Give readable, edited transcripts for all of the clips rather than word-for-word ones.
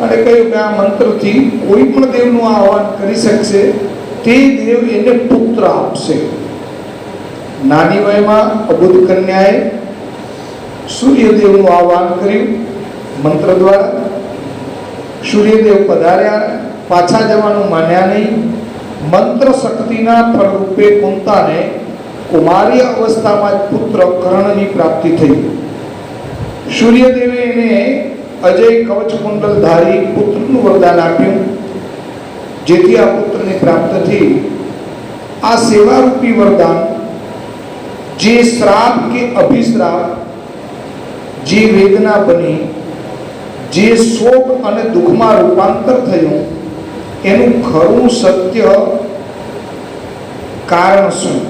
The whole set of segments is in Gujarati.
અને કહ્યું કે આ મંત્રથી કોઈ પણ દેવનું આહ્વાન કરી શકશે, તે દેવ એને પુત્ર આપશે. નાની વયમાં અબુધ કન્યાએ સૂર્યદેવનું આહ્વાન કર્યું મંત્ર દ્વારા. સૂર્યદેવ પધાર્યા, પાછા જવાનું માન્યા નહીં. મંત્ર શક્તિના ફળરૂપે કુંતાને કુમારી અવસ્થામાં જ પુત્ર કર્ણની પ્રાપ્તિ થઈ. સૂર્યદેવે એને અજય કવચ કુંડલધારી પુત્રનું વરદાન આપ્યું, જેથી આ પુત્રની પ્રાપ્ત થઈ. આ સેવારૂપી વરદાન જે શ્રાપ કે અભિશ્રાપ, જે વેદના બની, જે શોક અને દુઃખમાં રૂપાંતર થયું, એનું ખરું સત્ય કારણ શું,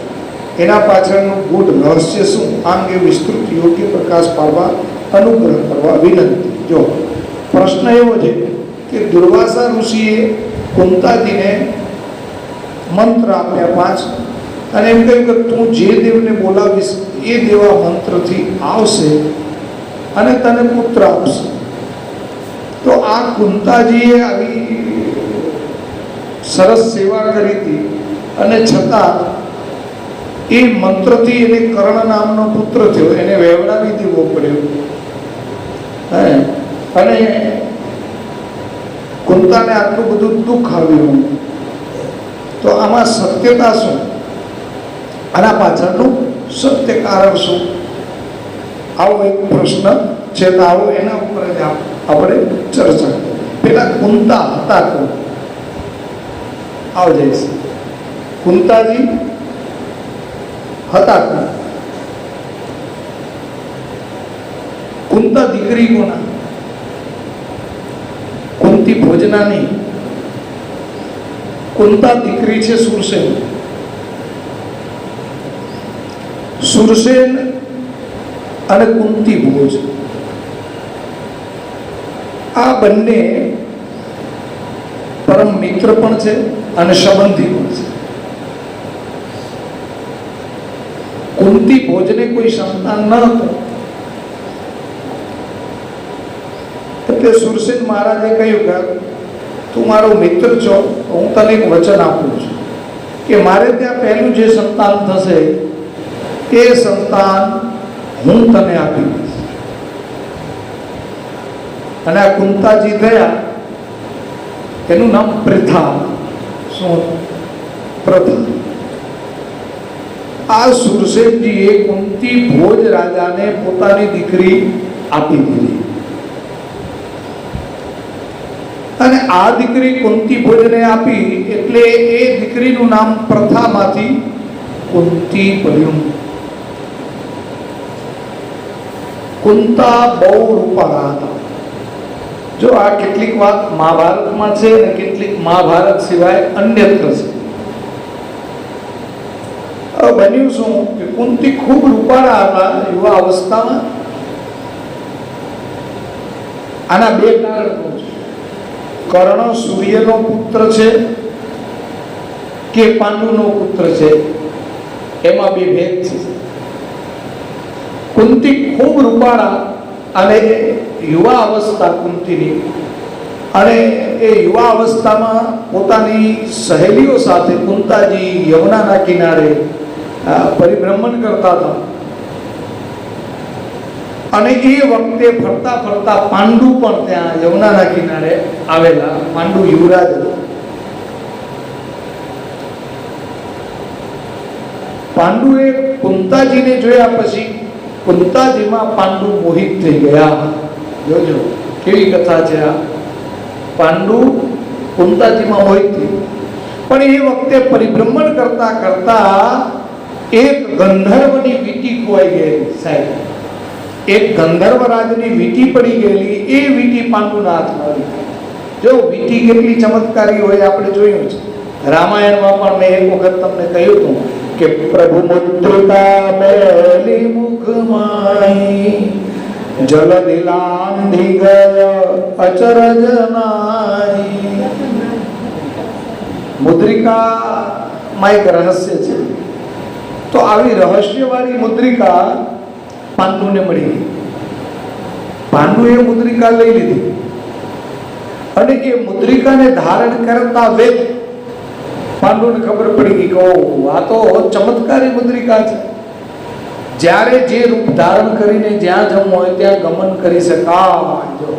એના પાછળનું ગૂઢ રહસ્ય શું, આ અંગે વિસ્તૃત યોગ્ય પ્રકાશ પાડવા અનુગ્રહ કરવા વિનંતી. જો પ્રશ્ન એવો છે કે દુર્વાસા ઋષિએ કુંતાજીને મંત્ર આપ્યા 5 અને એમ કહ્યું કે તું જે દેવને બોલાવીશ એ દેવ આ મંત્રથી આવશે અને તને પુત્ર આપશે. તો આ કુંતાજીએ આવી સરસ સેવા કરી હતી અને છતાં એ મંત્રથી એને કર્ણ નામનો પુત્ર થયો, એને વેવડાવી દેવો પડ્યો. અને કુંતાને આટલું બધું દુઃખ આવ્યું. તો આમાં સત્યતા શું, આના પાછળનું સત્ય કારણ શું, આવો એક પ્રશ્ન છે. તો આવો એના ઉપર જ આપણે ચર્ચા. પેલા કુંતા હતા કોણ? આવ જઈશ. કુંતાજી હતા કોણ? કુંતા દીકરી કોના? કુંતી ભોજના નહીં. કુંતા દીકરી છે સુરસેન. સુરસેન અને કુંતી ભોજ આ બંને પરમ મિત્ર પણ છે અને સંબંધી પણ છે. કુંતી ભોજને કોઈ સંતાન ન હતું એટલે સુરસેન મહારાજે કહ્યું કે તું મારો મિત્ર છો, હું તને એક વચન આપું છું કે મારે ત્યાં પહેલું જે સંતાન થશે એ સંતાન હું તને આપી દઈશ. અને આ કુંતાજી થયા, એનું નામ પ્રથા. શું? પ્રથા. આ સુરસેનજીએ કુંતી ભોજ રાજાને પોતાની દીકરી આપી દીધી અને આ દીકરી કુંતી ભોજને આપી એટલે એ દીકરીનું નામ પ્રથામાંથી કુંતી પડ્યું. કુંતા બહુ રૂપાળા હતા. જો આ કેટલીક વાત મહાભારતમાં છે અને કેટલીક મહાભારત સિવાય અન્યત્ર છે. બન્યું શું કે કુંતી ખૂબ રૂપાળા હતા યુવા અવસ્થામાં. આના બે કારણો છે. કર્ણ સૂર્યનો પુત્ર છે કે પાંડુનો પુત્ર છે, એમાં બે ભેદ છે. કુંતી ખૂબ રૂપાળા અને યુવા અવસ્થા કુંતીની, અને એ યુવા અવસ્થામાં પોતાની સહેલીઓ સાથે કુંતાજી યમુનાના કિનારે પરિભ્રમણ કરતા હતા. અને એ વખતે ફરતા ફરતા પાંડુ પણ ત્યાં યમુનાના કિનારે આવેલા. પાંડુ યુવરાજ હતા. પાંડુએ કુંતાજીને જોયા પછી કુંતાજીમાં પાંડુ મોહિત થઈ ગયા. જોજો કેવી કથા છે આ. પાંડુ કુંતાજીમાં મોહિત થઈ. પણ એ વખતે પરિભ્રમણ કરતા કરતા એક ગંધર્વની વીંટી ખોવાઈ ગયેલી. સાહેબ, એક ગંધર્વ રાજની વીંટી પડી ગયેલી. એ વીંટી પાંડુના હાથમાં આવી. જો વીંટી કેટલી ચમત્કારી હોય આપણે જોયું છે. રામાયણમાં પણ મેં એક વખત તમને કહ્યું હતું કે પ્રભુ મુદ્રિકા મેલી મુખમાઈ જલધિ લાંધી ગય અચરજ નાઈ. મુદ્રિકામાં એક રહસ્ય છે. તો આવી રહસ્યવાળી મુદ્રિકા પાંડુને મળી ગઈ. પાંડુએ મુદ્રિકા લઈ લીધી અને એ મુદ્રિકાને ધારણ કરતા વેદ પાંડુને ખબર પડી ગઈ કે આ તો ચમત્કારી મુદ્રિકા છે. જ્યારે જે રૂપ ધારણ કરીને જ્યાં જવું હોય ત્યાં ગમન કરી શકાય. જો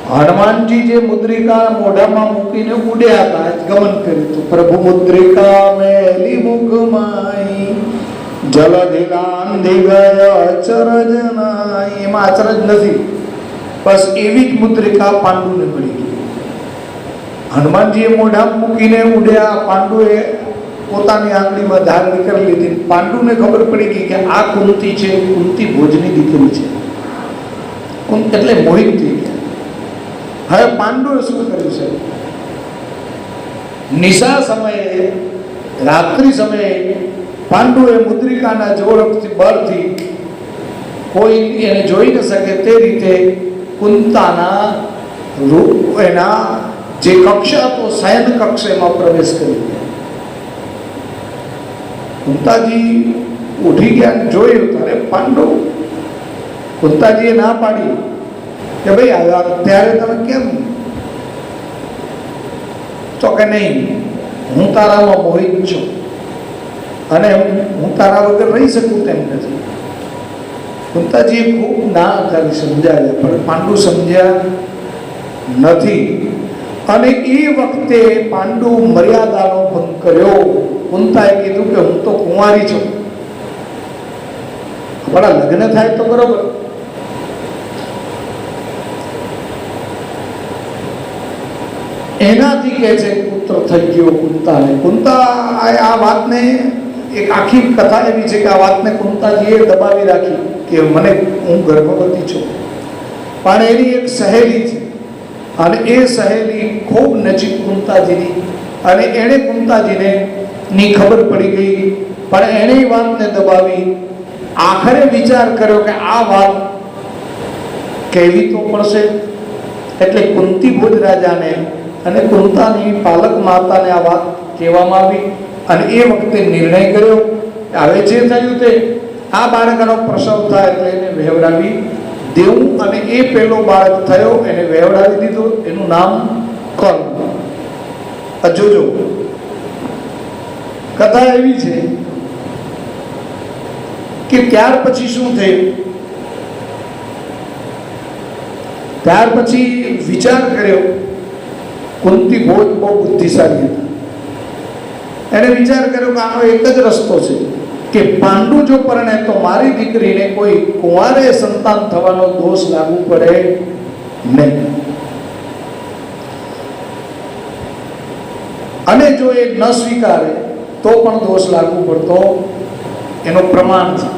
હનુમાનજી જે મુદ્રિકા મોઢામાં મૂકીને ઉડ્યા હતા, ગમન કર્યું હતું. પ્રભુ મુદ્રિકા મેલી મુખમાઈ જલધિ લાંધી ગયા અચરજ નાઈ. એમાં અચરજ નથી, બસ એવી જ મુદ્રિકા પાંડુને મળી ગઈ. હનુમાનજીએ મોઢામાં મૂકીને ઉડ્યા, પાંડુએ પોતાની આંગળીમાં ધારણ કરી લીધી. પાંડુને ખબર પડી ગઈ કે આ કુંતી છે, કુંતી ભોજની દીકરી છે. એટલે મોહિત થઈ ગયા. હવે પાંડુએ શું કર્યું છે? નિશા સમયે, રાત્રિ સમયે પાંડુએ મુદ્રિકાના જોરથી બળથી કોઈ એને જોઈ ન શકે તે રીતે કુંતાના એના જે કક્ષ હતો શયન કક્ષ એમાં પ્રવેશ કરી ગયા. કુંતાજી ઉઠી ગયા, જોયું ત્યારે પાંડુ. કુંતાજીએ ના પાડી કે ભાઈ અત્યારે તમે કેમ? તો કે નહીં, હું તારામાં મોહિત છું અને હું તારા વગર રહી શકું તેમ નથી. કુંતાજીએ ખૂબ ના કરી સમજાવ્યા, પણ પાંડુ સમજ્યા નથી. અને એ વખતે પાંડુ મર્યાદાનો ભંગ કર્યો. કુંતાએ કીધું કે હું તો કુંવારી છું, આપણા લગ્ન થાય તો બરોબર. એનાથી કહે છે પુત્ર થઈ ગયો કુંતાને. કુંતા આ વાતને એક આખી કથા એવી છે કે આ વાતને કુંતાજીએ દબાવી રાખી કે મને હું ગર્ભવતી છું. પણ એની એક સહેલી છે અને એ સહેલી ખૂબ નજીક કુંતાજીની, અને એણે કુંતાજીને ની ખબર પડી ગઈ, પણ એણે એ વાતને દબાવી. આખરે વિચાર કર્યો કે આ વાત કહેવી તો પડશે. એટલે કુંતી ભોજ રાજાને અને કુંતાની પાલક માતાને આ વાત કહેવામાં આવી. અને એ વખતે નિર્ણય કર્યો કે હવે જે થયું તે આ બાળકનો પ્રસવ થાય એટલે એને વહેવડાવી દેવું. અને એ પહેલો બાળક થયો, એને વહેવડાવી દીધો. એનું નામ કર્ણ. જોજો કથા એવી છે કે ત્યાર પછી શું થયું? ત્યાર પછી વિચાર કર્યો. કુંતી ભોજ બહુ બુદ્ધિશાળી હતા. એને વિચાર કર્યો કે આનો એક જ રસ્તો છે કે પાંડુ જો પરણે તો મારી દીકરીને કોઈ કુંવારે સંતાન થવાનો દોષ લાગુ પડે નહીં. અને જો એ ન સ્વીકારે તો પણ દોષ લાગુ પડતો એનું પ્રમાણ છે.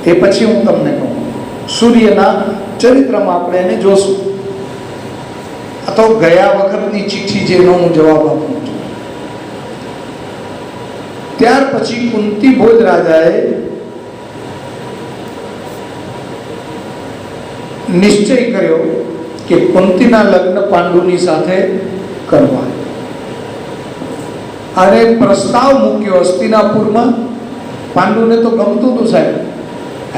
એ પછી હું તમને કહું. સૂર્યના ચરિત્રમાં આપણે એને જોશું. આ તો ગયા વખતની ચિઠ્ઠી જેનો હું જવાબ આપું છું. ત્યાર પછી કુંતી ભોજ રાજાએ નિશ્ચય કર્યો કે કુંતીના લગ્ન પાંડુની સાથે કરવા. અને પ્રસ્તાવ મૂક્યો હસ્તિનાપુરમાં. પાંડુને તો ગમતું હતું સાહેબ,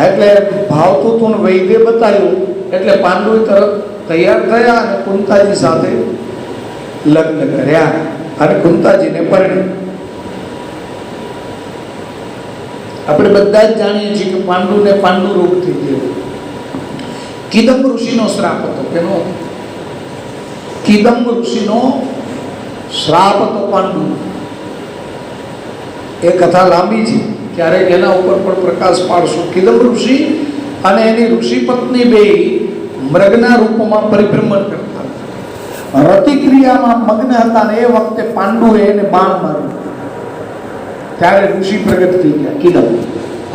એટલે ભાવતું હતું ને વૈદ્ય બતાવ્યું એટલે પાંડુ તરફ તૈયાર થયા અને કુંતાજી સાથે લગ્ન કર્યા અને કુંતાજીને પરણ્યા. આપણે બધા જ જાણીએ છીએ કે પાંડુને પાંડુ રોગ થઈ ગયો. કિદંબ ઋષિનો શ્રાપ હતો. કેનો? કિદંબ ઋષિનો શ્રાપ હતો પાંડુ. એ કથા લાંબી છે, ક્યારેક એના ઉપર પણ પ્રકાશ પાડશું. કિદંબ ઋષિ અને એની ઋષિ પત્ની બે મૃગના રૂપમાં પરિભ્રમણ કરતા હતા. રતિક્રિયામાં મગ્ન હતા અને એ વખતે પાંડુએ એને બાણ માર્યું. ત્યારે ઋષિ પ્રગટ થઈ ગયા કિદંબ.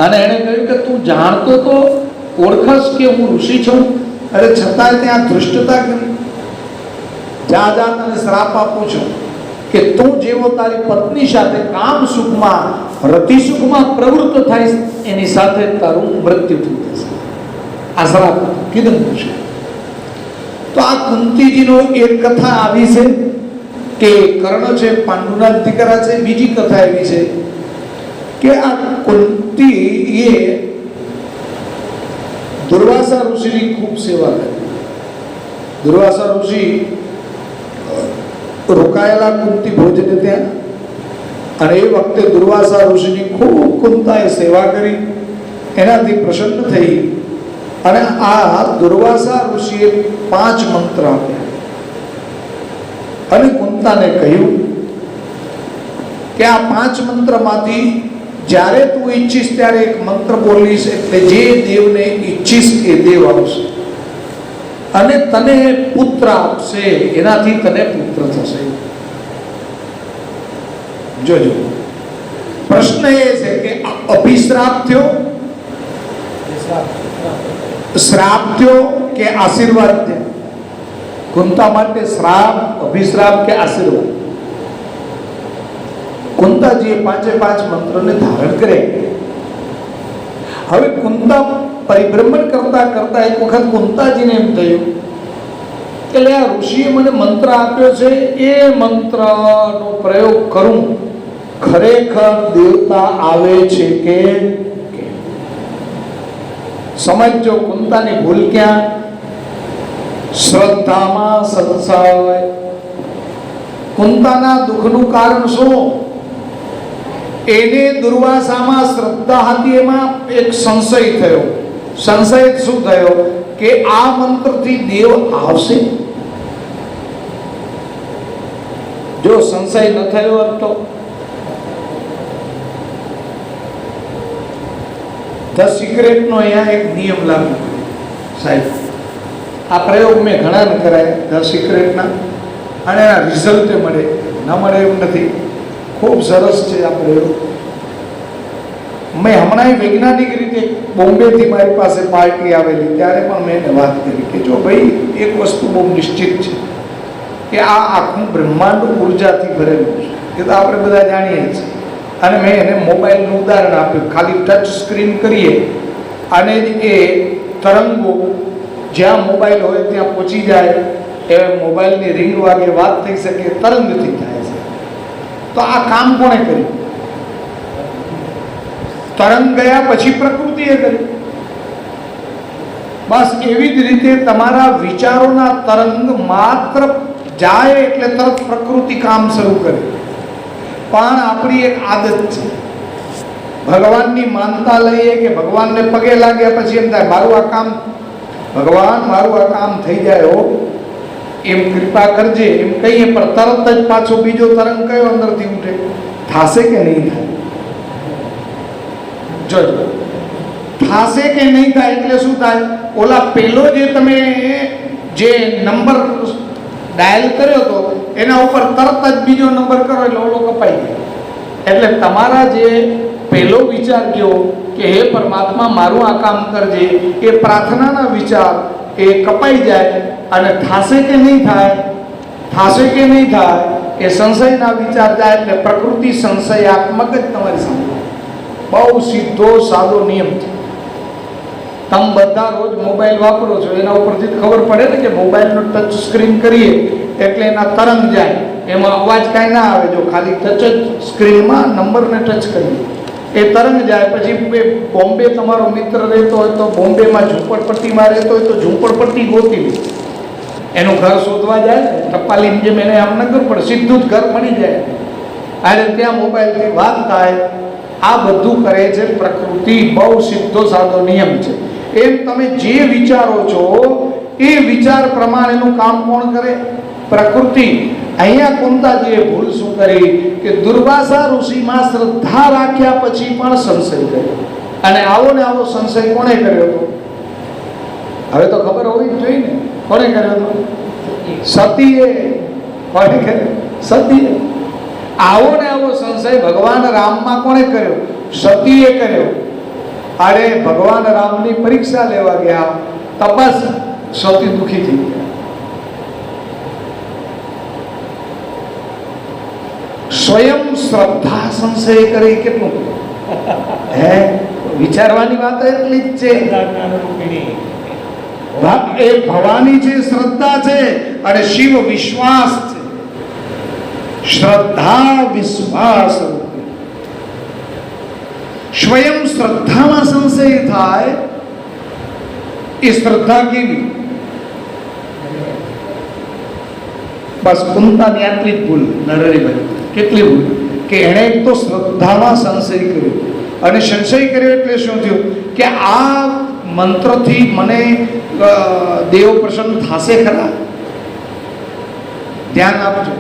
અને એણે કહ્યું કે તું જાણતો તો ઓળખસ કે હું ઋષિ છું, અરે છતાંય ત્યાં ધૃષ્ટતા કરી. જા જા તને શ્રાપ આપું છું કે તું જેવો તારી પત્ની સાથે કામ સુખમાં રતિ સુખમાં પ્રવૃત્ત થાય એની સાથે તારું મૃત્યુ થઈ જશે. આ શ્રાપ કિદંબ છે. તો આ કુંતીજીનો એક કથા આવી છે કે કર્ણ છે પાંડુના દીકરા છે. બીજી કથા એવી છે કે આ કુંતીએ દુર્વાસા ઋષિની ખૂબ સેવા કરી. દુર્વાસા ઋષિ રોકાયેલા કુંતી ભોજને ત્યાં, અને એ વખતે દુર્વાસા ઋષિની ખૂબ કુંતાએ સેવા કરી, એનાથી પ્રસન્ન થઈ અને આ દુર્વાસા ઋષિએ 5 મંત્ર આપ્યા અને કુંતાને કહ્યું કે આ 5 મંત્રમાંથી જ્યારે તું ઈચ્છીશ ત્યારે એક મંત્ર બોલીશ, એટલે જે દેવને ઈચ્છીશ એ દેવ આવશે અને તને પુત્ર આપશે, એનાથી તને પુત્ર થશે. જોજો, પ્રશ્ન એ છે કે અભિશ્રાપ થયો, શ્રાપ થયો કે આશીર્વાદ થયો? કુંતા માટે શ્રાપ, અભિશ્રાપ કે આશીર્વાદ? કુંતાજીએ 5 મંત્રોને ધારણ કરે. હવે કુંતા પરિભ્રમણ કરતા કરતા એક વખત કુંતાજીને એમ થયું કે આ ઋષિએ મને મંત્ર આપ્યો છે, એ મંત્રનો પ્રયોગ કરું, ખરેખર દેવતા આવે છે કે? સમજો કુંતાની ભૂલ ક્યાં? શ્રદ્ધામાં સંશય. કુંતાના દુઃખનું કારણ શું? એને દુર્વાસામાં શ્રદ્ધા હતી, એમાં એક સંશય થયો. સંશય શું થયો કે આ મંત્રથી દેવ આવશે. જો સંશય ન થયો હોત તો ધ સિક્રેટનો અહીંયા એક નિયમ લાગુ સાહેબ. આ પ્રયોગ મેં ઘણા કરાય ધ સિક્રેટના, અને એના રિઝલ્ટ મળે ન મળે એમ નથી. ખૂબ સરસ છે આ પ્રયોગ. મેં હમણાં વૈજ્ઞાનિક રીતે બોમ્બેથી મારી પાસે પાર્ટી આવેલી, ત્યારે પણ મેં એને વાત કરી કે જો ભાઈ એક વસ્તુ બહુ નિશ્ચિત છે કે આ આખું બ્રહ્માંડ ઉર્જાથી ભરેલું છે, એ તો આપણે બધા જાણીએ છીએ. અને મેં એને મોબાઈલનું ઉદાહરણ આપ્યું. ખાલી ટચ સ્ક્રીન કરીએ અને એ તરંગો જ્યાં મોબાઈલ હોય ત્યાં પહોંચી જાય, એ મોબાઈલની રિંગ વાગે વાત થઈ શકે, તરંગથી થાય છે. તો આ કામ કોણે કર્યું? તરંગ ગયા પછી પ્રકૃતિએ કર્યું. બસ એવી જ રીતે તમારા વિચારોના તરંગ માત્ર જાય એટલે તરત પ્રકૃતિ કામ શરૂ કરે. પણ આપણી એક આદત છે, ભગવાનની માનતા લઈએ કે ભગવાનને પગે લાગ્યા પછી એમ થાય મારું આ કામ, ભગવાન મારું આ કામ થઈ જાય હો, એમ કૃપા કરજે એમ કહીએ, પણ તરત જ પાછો બીજો તરંગ કયો અંદરથી ઉઠે? થાશે કે નહીં થાય? જોજો, થાશે કે નહીં થાય એટલે શું થાય? ઓલા પેલો જે તમે જે નંબર ડાયલ કર્યો હતો એના ઉપર તરત જ બીજો નંબર કરો એટલે ઓલો કપાઈ જાય. એટલે તમારા જે પહેલો વિચાર ગયો કે હે પરમાત્મા મારું આ કામ કરજે, એ પ્રાર્થનાના વિચાર એ કપાઈ જાય અને થાશે કે નહીં થાય, થાશે કે નહીં થાય એ સંશયના વિચાર જાય એટલે પ્રકૃતિ સંશયાત્મક જ તમારી સામે. બહુ સીધો સાદો નિયમ છે. તમે બધા રોજ મોબાઈલ વાપરો છો, એના ઉપરથી ખબર પડે ને કે મોબાઈલનો ટચ સ્ક્રીન કરીએ એટલે એના તરંગ જાય, એમાં અવાજ કાંઈ ના આવે. જો ખાલી ટચ જ સ્ક્રીનમાં નંબરને ટચ કરીએ એ તરંગ જાય. પછી બોમ્બે તમારો મિત્ર રહેતો હોય તો બોમ્બેમાં ઝૂંપડપટ્ટીમાં રહેતો હોય તો ઝૂંપડપટ્ટી ગોતી લે, એનું ઘર શોધવા જાય, ટપાલીને જેમ એને આમ ન કરવું પડે, સીધું જ ઘર મળી જાય. અને ત્યાં મોબાઈલથી વાત થાય. આ બધું કરે છે પ્રકૃતિ. બહુ સીધો સાદો નિયમ છે. એમ તમે જે વિચારો છો એ વિચાર પ્રમાણેનું કામ કોણ કરે? પ્રકૃતિ. અહીંયા કુંતાજીએ ભૂલ શું કરી કે દુર્વાસા ઋષિમાં શ્રદ્ધા રાખ્યા પછી પણ સંશય કર્યો. અને આવો ને આવો સંશય કોણે કર્યો હતો? હવે તો ખબર હોવી જ જોઈએ ને કોણે કર્યો હતો? સતીએ. કોણે કર્યો? સતીએ. આવો ને આવો સંશય ભગવાન રામમાં કોણે કર્યો? સતીએ કર્યો. અરે ભગવાન રામની પરીક્ષા લેવા ગયા, તપસ, સતી દુખી થઈ ગયા. સ્વયં શ્રદ્ધા સંશય કરી. કેટલું હે વિચારવાની વાત એટલી જ છે. એ ભવાની છે, શ્રદ્ધા છે, અને શિવ વિશ્વાસ છે. શ્રદ્ધા વિશ્વાસ. સ્વયં શ્રદ્ધામાં સંશય થાય. એ શ્રદ્ધા કેવી? બસ કુંતાની આટલી જ ભૂલ નરહરિભાઈ. કેટલી ભૂલ કે એણે એક તો શ્રદ્ધામાં સંશય કર્યો, અને સંશય કર્યો એટલે શું થયું કે આ મંત્રથી મને દેવ પ્રસન્ન થશે ખરા? ધ્યાન આપજો.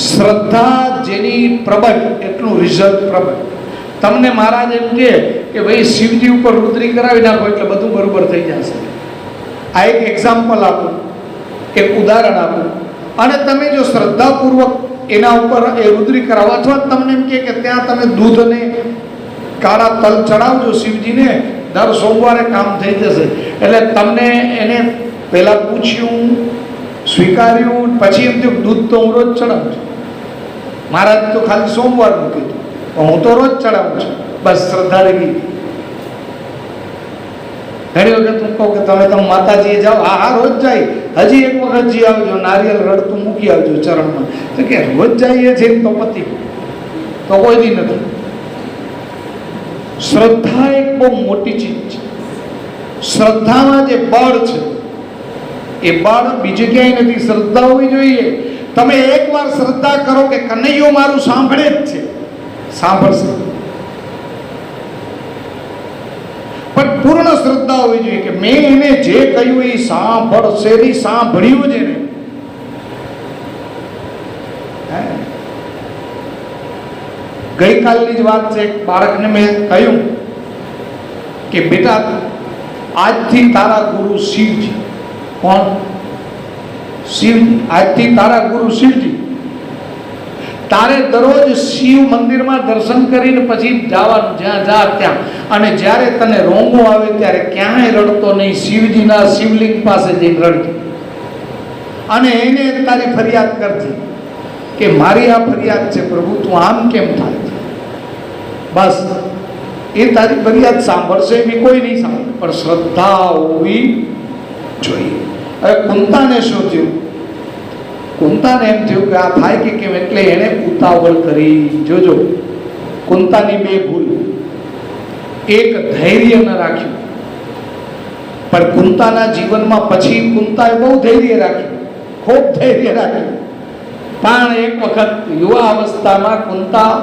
શ્રદ્ધા જેની પ્રબળ એટલું રિઝલ્ટ પ્રબળ. તમને મહારાજ એમ કે ભાઈ શિવજી ઉપર રુદ્રી કરાવી નાખો એટલે બધું બરોબર થઈ જશે. આ એક એક્ઝામ્પલ આપું, એક ઉદાહરણ આપું, અને તમે જો શ્રદ્ધાપૂર્વક એના ઉપર એ રુદ્રી કરાવો, અથવા તમને એમ કે ત્યાં તમે દૂધ અને કાળા તલ ચડાવજો શિવજીને, દર સોમવારે કામ થઈ જશે. એટલે તમને એને પહેલા પૂછ્યું, સ્વીકાર્યું, પછી એમ થયું દૂધ તો હું રોજ ચડાવું છું, મહારાજ તો ખાલી સોમવારનું કીધું, હું તો રોજ ચડાવું છું. બસ શ્રદ્ધા રહી ગઈ. ઘણી વખત હું કહું કે તમે માતાજીએ જાઓ, હા રોજ જાય, હજી એક વખત જી આવજો, નારિયેલ રડતું મૂકી આવજો ચરણમાં. તો કે રોજ જઈએ છીએ તો પતિ તો કોઈ દી નથી. શ્રદ્ધા એક બહુ મોટી ચીજ છે. શ્રદ્ધામાં જે બળ છે એ બળ બીજે ક્યાંય નથી. શ્રદ્ધા હોવી જોઈએ. તમે એકવાર શ્રદ્ધા કરો કે કનૈયો મારું સાંભળે જ છે, સાંભળશે, પણ પૂર્ણ શ્રદ્ધા હોવી જોઈએ કે મેં એને જે કહ્યું એ સાંભળશે, એ સાંભળ્યું જ એને. ગઈકાલની જ વાત છે. એક બાળકને મેં કહ્યું કે બેટા આજથી તારા ગુરુ શિવજી. કોણ? શિવ. આજથી તારા ગુરુ શિવજી. તારે દરરોજ શિવ મંદિરમાં દર્શન કરીને પછી જવાનું, જ્યાં જા ત્યાં. અને જ્યારે તને રોંગો આવે ત્યારે ક્યાંય રડતો નહીં, શિવજીના શિવલિંગ પાસે જઈને રડજો, અને એને તારી ફરિયાદ કરતી કે મારી આ ફરિયાદ છે પ્રભુ, તું આમ કેમ થાય છે. બસ એ તારી ફરિયાદ સાંભળશે, એવી કોઈ નહીં સાંભળે, પણ શ્રદ્ધા હોવી જોઈએ. હવે કુંતાને શું થયું? કુંતાને એમ થયું કે આ થાય કે કેમ, એટલે એને ઉતાવળ કરી. જોજો કુંતાની બે ભૂલ. એક, ધૈર્ય ન રાખ્યું. પણ કુંતાના જીવનમાં પછી કુંતાએ બહુ ધૈર્ય રાખ્યું, ખૂબ ધૈર્ય રાખ્યું. પણ એક વખત યુવા અવસ્થામાં કુંતા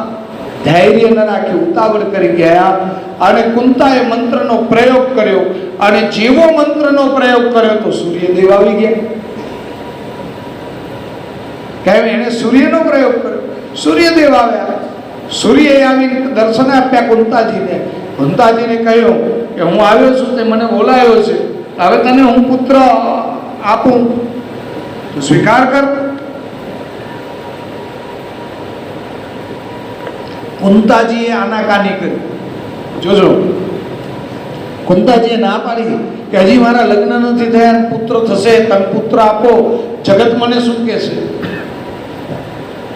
ધૈર્ય ન રાખ્યું, ઉતાવળ કરી ગયા, અને કુંતાએ મંત્રનો પ્રયોગ કર્યો. અને જેવો મંત્રનો પ્રયોગ કર્યો તો સૂર્યદેવ આવી ગયા. કેમ? એને સૂર્યનો પ્રયોગ કર્યો, સૂર્યદેવ આવ્યા. સૂર્યએ આવીને દર્શન આપ્યા કુંતાજીને. કુંતાજીને કહ્યું કે હું આવ્યો છું, તે મને બોલાયો છે, હવે તને હું પુત્ર આપું તો સ્વીકાર કર. કુંતાજીએ આનાકાની કરી. જોજો, કુંતાજીએ ના પાડી કે હજી મારા લગ્ન નથી થયા, પુત્ર થશે, તમે પુત્ર આપો, જગત મને શું કહેશે.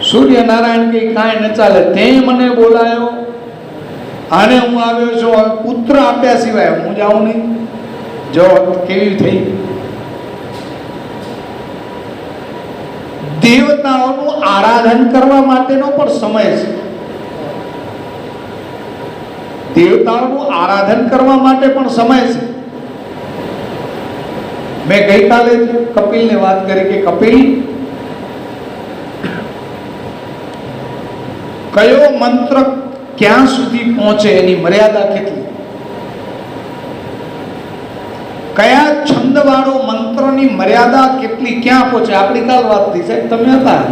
સૂર્યનારાયણ કે કાંઈ ન ચાલે, તે મને બોલાયો અને હું આવ્યો છું, હવે પુત્ર આપ્યા સિવાય હું જાઉં નહીં. જો કેવી થઈ. દેવતાઓનું આરાધન કરવા માટેનો પણ સમય છે. દેવતાઓનું આરાધન કરવા માટે પણ સમય છે. મેં ગઈકાલે કપિલને વાત કરી કે કપિલ, કયો મંત્ર ક્યાં સુધી પહોંચે એની મર્યાદા કેટલી, કયા છંદવાળો મંત્રની મર્યાદા કેટલી, ક્યાં પહોંચે. આપણી કાલ વાત થઈ, સાહેબ તમે હતા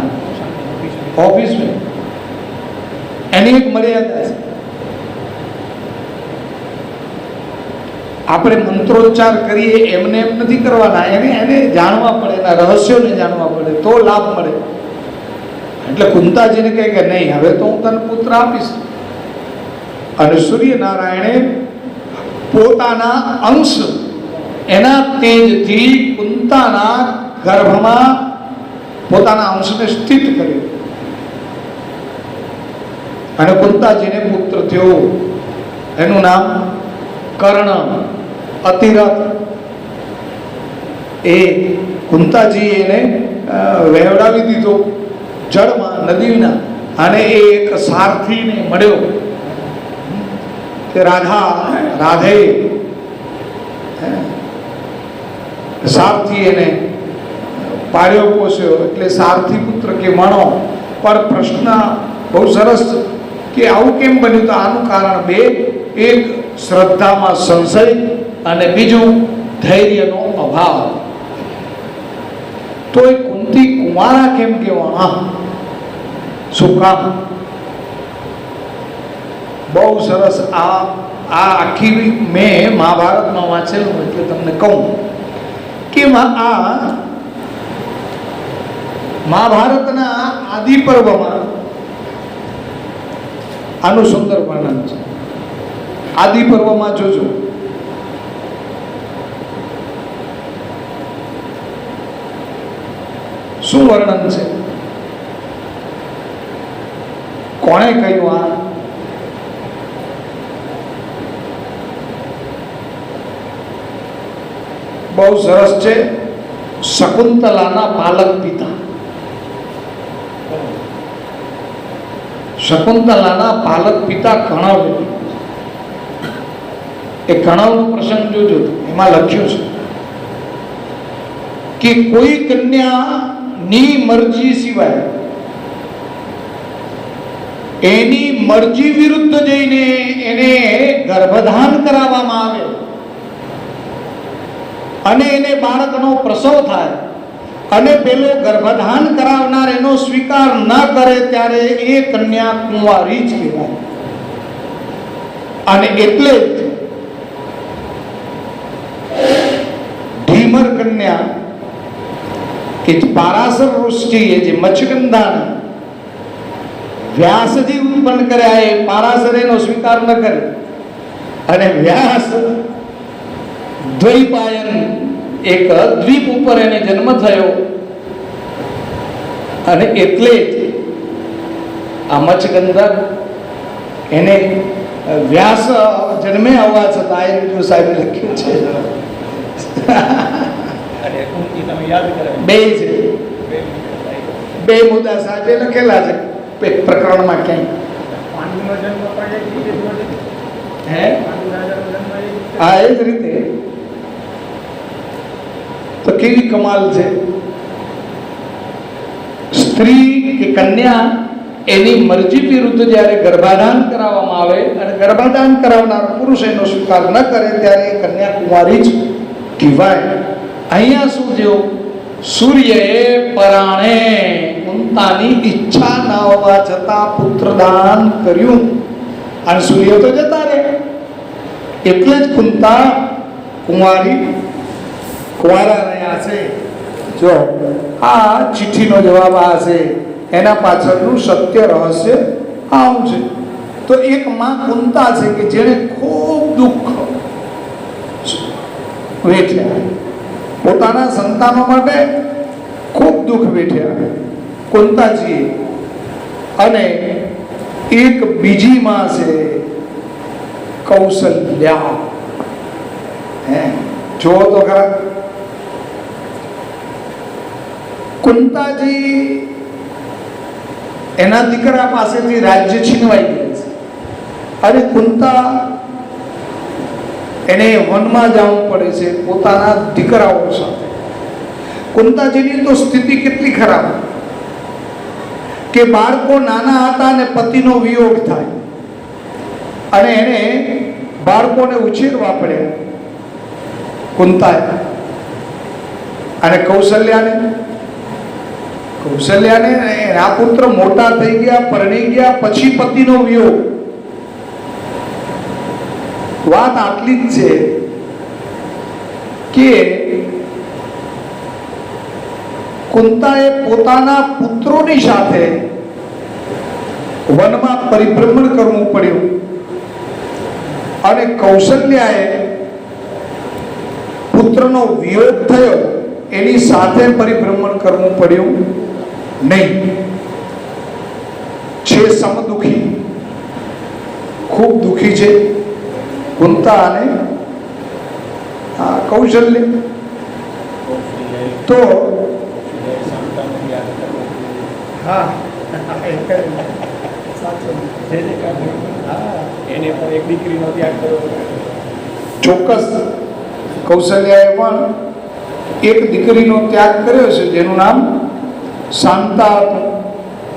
ઓફિસમાં, એની એક મર્યાદા છે. આપણે મંત્રોચ્ચાર કરીએ એમને એમ નથી કરવાના, એને જાણવા પડે, એના રહસ્યોને જાણવા પડે તો લાભ મળે. એટલે કુંતાજીને કહે કે નહીં, હવે તો હું તને પુત્ર આપીશ. અને સૂર્યનારાયણે પોતાના અંશ, એના તેજથી કુંતાના ગર્ભમાં પોતાના અંશને સ્થિત કર્યો, અને કુંતાજીને પુત્ર થયો. એનું નામ કર્ણ, અતિરથ. એ કુંતાજી એને વહેવડાવી દીધો જળમાં, નદીના. અને એ એક સારથીને મળ્યો કે રાધે સારથી એને પાળ્યો પોસ્યો એટલે સારથી પુત્ર કે મણો. પર પ્રશ્ન બહુ સરસ કે આવું કેમ બન્યું? તો આનું કારણ બે: એક શ્રદ્ધામાં સંશય અને બીજું ધૈર્યનો અભાવ. તો એ કુંતી કુમારા કેમ કહેવાના? શું કામ? બહુ સરસ. આ આખી મેં મહાભારતમાં વાંચેલું એટલે તમને કહું કે આ મહાભારતના આદિ પર્વમાં આનું સુંદર વર્ણન છે. આદિ પર્વમાં જોજો, શું વર્ણન છે? કોણે કહ્યું? આ બહુ સરસ છે. શકુંતલાના પાલક પિતા, શકુંતલાના પાલક પિતા કણવ. એ કણવનો પ્રસંગ જોજો, એમાં લખ્યું છે કે કોઈ કન્યાની મરજી સિવાય એની મરજી વિરુદ્ધ જઈને એને ગર્ભધાન કરાવવામાં આવે અને એને બાળકનો પ્રસવ થાય અને પેલો ગર્ભધાન કરાવનાર એનો સ્વીકાર ન કરે ત્યારે એ કન્યા કુંવારી જ કહેવાય. અને એટલે જ ધીમર કન્યા કે પારાશર ઋષિએ જે મચ્છગંધાને વ્યાસજી ઉત્પન્ન કર્યા, એ પારાશર એનો સ્વીકાર ન કરે અને વ્યાસ દ્વૈપાયન એક દ્વીપ ઉપર એને જન્મ થયો અને એટલે જ આ મચ્છગંધા એને વ્યાસ જન્મે આવવા છતાં એ બીજું સાહેબ લખ્યું છે. બે છે, બે મુદ્દા સાહેબે લખેલા છે પ્રકરણમાં. ક્યાંય હે હા એ જ રીતે. તો કેવી કમાલ છે! સ્ત્રી કે કન્યા એની મરજી વિરુદ્ધ જ્યારે ગર્ભાધાન કરાવવામાં આવે અને ગર્ભાધાન કરાવનાર પુરુષ એનો સ્વીકાર ન કરે ત્યારે એ કન્યા કુમારી જ કહેવાય. અહીંયા શું થયું? સૂર્યએ પરાણે કુંતાની ઈચ્છા ન હોવા છતાં પુત્રદાન કર્યું અને સૂર્ય તો જતા રહે. એટલે જ કુંતા કુંવારા રહ્યા છે. જો આ ચિઠ્ઠીનો જવાબ આ છે, એના પાછળનું સત્ય રહસ્ય આવું છે. તો એક માં કુંતા છે કે જેણે ખૂબ દુઃખ વેઠ્યા, પોતાના સંતાનો માટે ખૂબ દુઃખ વેઠ્યા કુંતાજીએ. અને એક બીજી માં છે કૌશલ્યા. જો તો ખરા, કુંતાજી એના દીકરા પાસેથી રાજ્ય છીનવાઈ ગયા છે અને કુંતા એને વનમાં જવું પડે છે પોતાના દીકરાઓ સાથે. કુંતાજીની તો સ્થિતિ કેટલી ખરાબ કે બાળકો નાના હતા અને પતિનો વિયોગ થાય અને એને બાળકોને ઉછેરવા પડે કુંતાએ. અને કૌશલ્યાને આ પુત્ર મોટા થઈ ગયા, પરણી ગયા, પછી પતિનો વિયોગ. વાત આટલી જ છે કે કુંતાએ પોતાના પુત્રોની સાથે વનમાં પરિભ્રમણ કરવું પડ્યું અને કૌશલ્યાએ પુત્રનો વિયોગ થયો એની સાથે પરિભ્રમણ કરવું પડ્યું નહીં. છે સમદુખી, ખૂબ દુખી છે કુંતા અને કૌશલ્ય. તો હા એને પણ એક દીકરીનો ત્યાગ કર્યો. ચોક્કસ કૌશલ્યાએ પણ એક દીકરીનો ત્યાગ કર્યો છે જેનું નામ શાંતા હતું.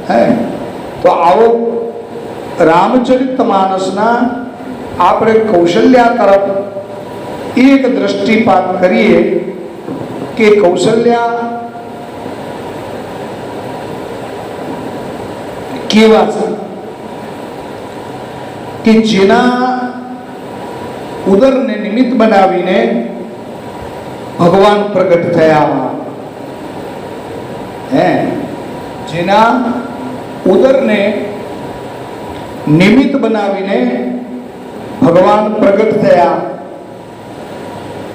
હે તો આવો રામચરિત માનસના આપણે કૌશલ્યા તરફ એક દ્રષ્ટિપાત કરીએ કે કૌશલ્યા કેવા છે કે જેના ઉદરને નિમિત્ત બનાવીને ભગવાન પ્રગટ થયા. હે જેના ઉદરને નિમિત્ત બનાવીને ભગવાન પ્રગટ થયા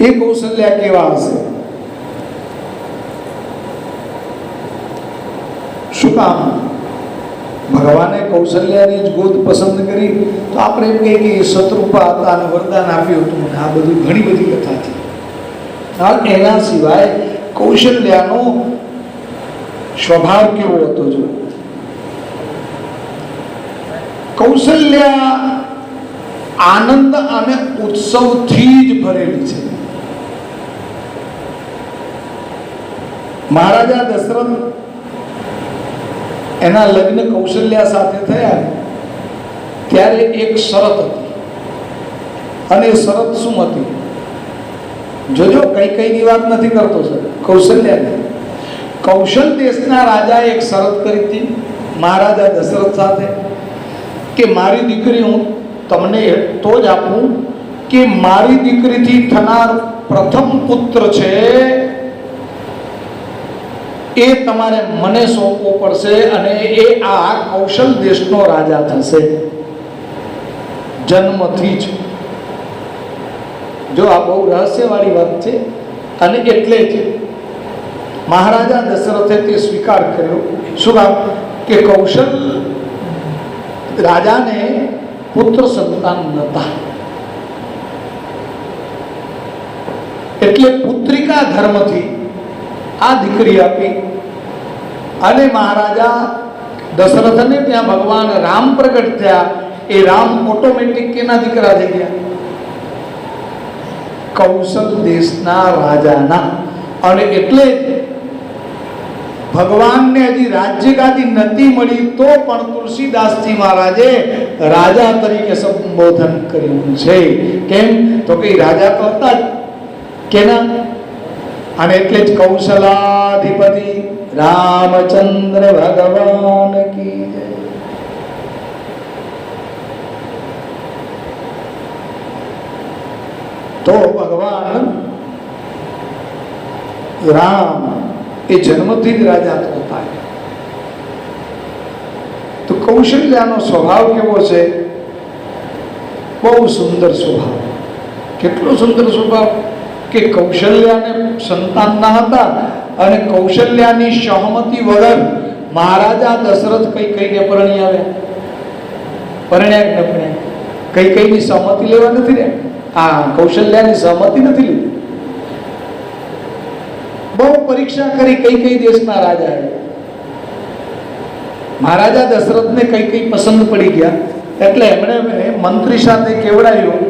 એ કૌશલ્યા કેવા હશે? શું કામ ભગવાને કૌશલ્યાની જ ગોદ પસંદ કરી? તો આપણે એમ કહીએ કે શત્રુપા હતા અને વરદાન આપ્યું હતું. આ બધું ઘણી બધી કથા છે. એના સિવાય કૌશલ્યાનો સ્વભાવ કેવો હતો? જો કૌશલ્યા આનંદ અને ઉત્સવથી જ ભરેલી છે. મહારાજા દશરથ એના લગ્ન કૌશલ્યા સાથે થયા ત્યારે એક શરત હતી. અને એ શરત શું હતી? જોજો, કઈ વાત નથી કરતો સર, કૌશલ્યા. કૌશલ દેશના રાજાએ એક શરત કરી હતી મહારાજા દશરથ સાથે કે મારી દીકરી હું તમને તો જ આપું કે મારી દીકરીથી થનાર પ્રથમ પુત્ર છે એ તમારે મને સોંપવો પડશે અને એ આ કૌશલ દેશનો રાજા થશે જન્મથી જ. જો આ બહુ રહસ્યવાળી વાત છે. અને એટલે જ મહારાજા દશરથે તે સ્વીકાર કર્યો. શું કામ? કે કૌશલ રાજાને પુત્ર સંતાન નહોતા, એટલે પુત્રિકા ધર્મથી આ દીકરી આપી. અને મહારાજા દશરથને ત્યાં ભગવાન રામ પ્રગટ થયા. એ રામ ઓટોમેટિક કેના દીકરા થઈ ગયા? કૌશલ દેશના રાજાના. અને એટલે ભગવાનને હજી રાજ્ય ગાદી નથી મળી તો પણ તુલસીદાસજી મહારાજે રાજા તરીકે સંબોધન કર્યું છે. કેમ? તો કે રાજા તો હતા જ કેના? અને એટલે જ કૌશલાધિપતિ રામચંદ્ર ભગવાન કી જય. તો ભગવાન રામ એ જન્મથી જ રાજા હતા. તો કૌશલ્યાનો સ્વભાવ કેવો છે? બહુ સુંદર સ્વભાવ. કેટલો સુંદર સ્વભાવ કે કૌશલ્યાને સંતાન ના હતા અને કૌશલ્યાની સહમતિ વગર મહારાજા દશરથ કઈકઈને પરણી આવ્યા. પરણ્યા કે ન પરણ્યા? કઈકઈની સહમતિ લેવા નથી રહ્યા. હા, કૌશલ્યાની સહમતિ નથી લીધી. બહુ પરીક્ષા કરી કઈ દેશના રાજાએ. મહારાજા દશરથને કઈ પસંદ પડી ગયા એટલે એમણે મંત્રી સાથે કેવડાવ્યું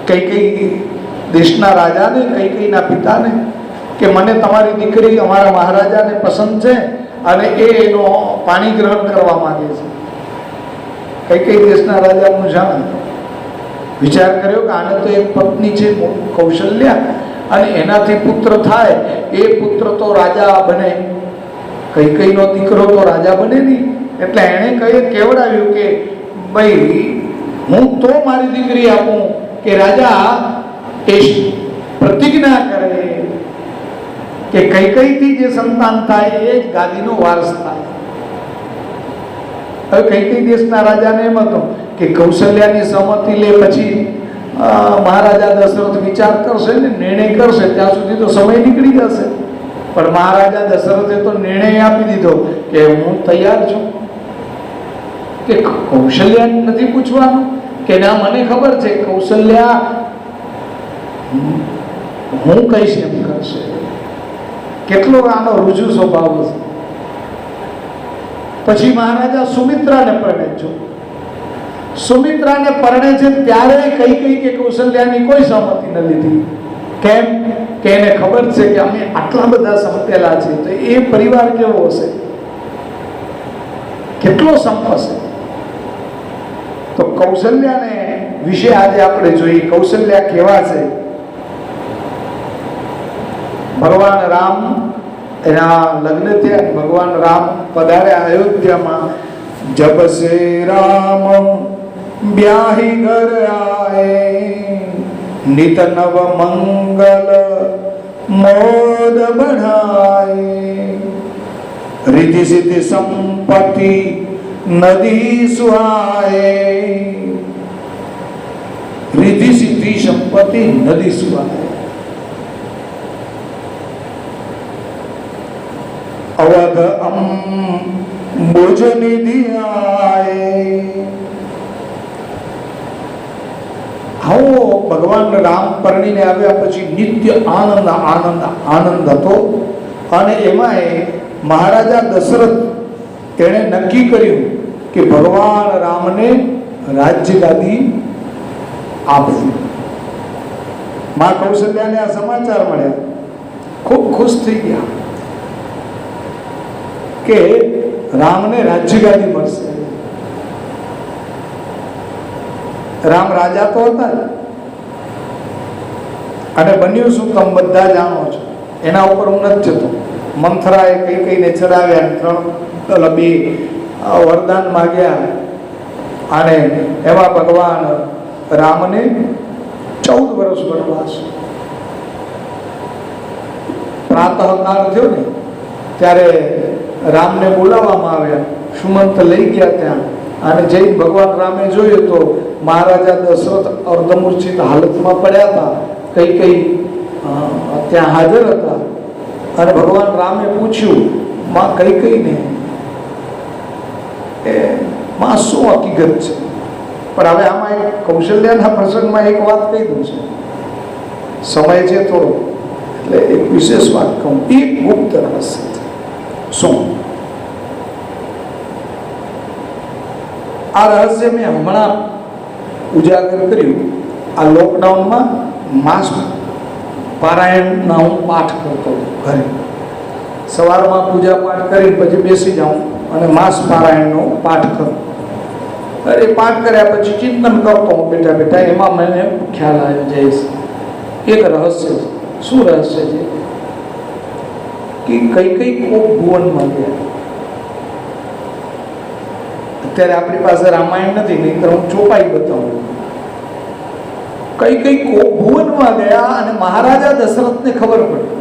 કઈ દેશના રાજાને, કઈના પિતાને કે મને તમારી દીકરી અમારા મહારાજાને પસંદ છે અને એનો પાણી ગ્રહણ કરવા માંગે છે. કઈ દેશના રાજાનું જાણ વિચાર કર્યો કે આને તો એક પત્ની છે કૌશલ્યા અને એનાથી પુત્ર થાય એ પુત્ર તો રાજા બને. કઈનો દીકરો તો રાજા બને નહીં. એટલે એણે કેવડાવ્યું કે ભાઈ હું તો મારી દીકરી આપું કે રાજા એ પ્રતિજ્ઞા કરે કે કઈથી જે સંતાન થાય એ જ ગાદીનો વારસ થાય. હવે કઈ દેશના રાજાને એમ હતું કે કૌશલ્યાની સહમતિ લે પછી મહારાજા દશરથ વિચાર કરશે ને નિર્ણય કરશે ત્યાં સુધી તો સમય નીકળી જશે. પણ મહારાજા દશરથે તો નિર્ણય આપી દીધો કે હું તૈયાર છું. કે કૌશલ્યા નથી પૂછવાનું કે ના, મને ખબર છે કૌશલ્યા હું કહીશ એમ કરશે. કેટલો આનો રુજુ સ્વભાવ હશે. પછી મહારાજા સુમિત્રાને પરણે છો. સુમિત્રાને પરણે છે ત્યારે કઈ કે કૌશલ્યાની કોઈ સહમતિ ન લીધી. કેમ? કે એને ખબર છે કે અમે આટલા બધા સંપેલા છે, તો એ પરિવાર કેવો હશે, કેટલો સંપ હશે. તો કૌશલ્યાને વિશે આજે આપણે જોઈએ. કૌશલ્યા કેવા છે? ભગવાન રામ એના લગ્ન થયા, ભગવાન રામ પધાર્યા અયોધ્યામાં. જબ સે રામ બ્યાહી ઘર આએ, નિત નવ મંગલ મોદ बढ़ाए, रिधि सिद्धि संपत्ति नदी सुहाए, रिधि सिद्धि संपत्ति नदी सुहाए. अवध अम्बुज निधि आए. આવો ભગવાન રામ પરણીને આવ્યા પછી નિત્ય આનંદ આનંદ આનંદ હતો. અને એમાં મહારાજા દશરથ એણે નક્કી કર્યું કે ભગવાન રામને રાજ્ય ગાદી આપવી. મા કૌશલ્યાને આ સમાચાર મળ્યા, ખૂબ ખુશ થઈ ગયા કે રામને રાજ્ય ગાદી મળશે. રામ રાજા તો હતા, અને બન્યું શું તમે બધા જાણો છો. એના ઉપર હું નથી જતો. મંથરાએ કઈ કઈને ચડાવ્યા, 3 વરદાન માગ્યા, અને એમાં ભગવાન રામને 14 વર્ષ વનવાસ. પ્રાતઃકાળ થયો ને ત્યારે રામને બોલાવવામાં આવ્યા. સુમંત લઈ ગયા ત્યાં, અને જઈ ભગવાન રામે જોયું તો મહારાજા દશરથ અર્ધમૂર્છિત હાલતમાં પડ્યા હતા. કઈ ત્યાં હાજર હતા. અને ભગવાન રામે પૂછ્યું માં કઈને કે માં શું હકીકત છે? પણ હવે આમાં એક કૌશલ્યાના પ્રસંગમાં એક વાત કહી દઉં છે, સમય છે થોડો, એટલે એક વિશેષ વાત કહું. એક ગુપ્ત રહસ્ય છે. શું આ રહસ્ય મેં હમણાં ઉજાગર કર્યું. આ લોકડાઉનમાં માસ પારાયણના હું પાઠ કરતો ઘરે. સવારમાં પૂજા પાઠ કરી પછી બેસી જાઉં અને માસ પારાયણનો પાઠ કરું. અરે પાઠ કર્યા પછી ચિંતન કરતો હું બેઠા બેઠા. એમાં મને ખ્યાલ આવ્યો જઈશ એક રહસ્ય. શું રહસ્ય છે? કે કઈ કોક ભુવનમાં ગયા. અત્યારે આપણી પાસે રામાયણ નથી, નહીં તો હું ચોપાઈ બતાવું. કઈ કોક ભુવનમાં ગયા અને મહારાજા દશરથને ખબર પડી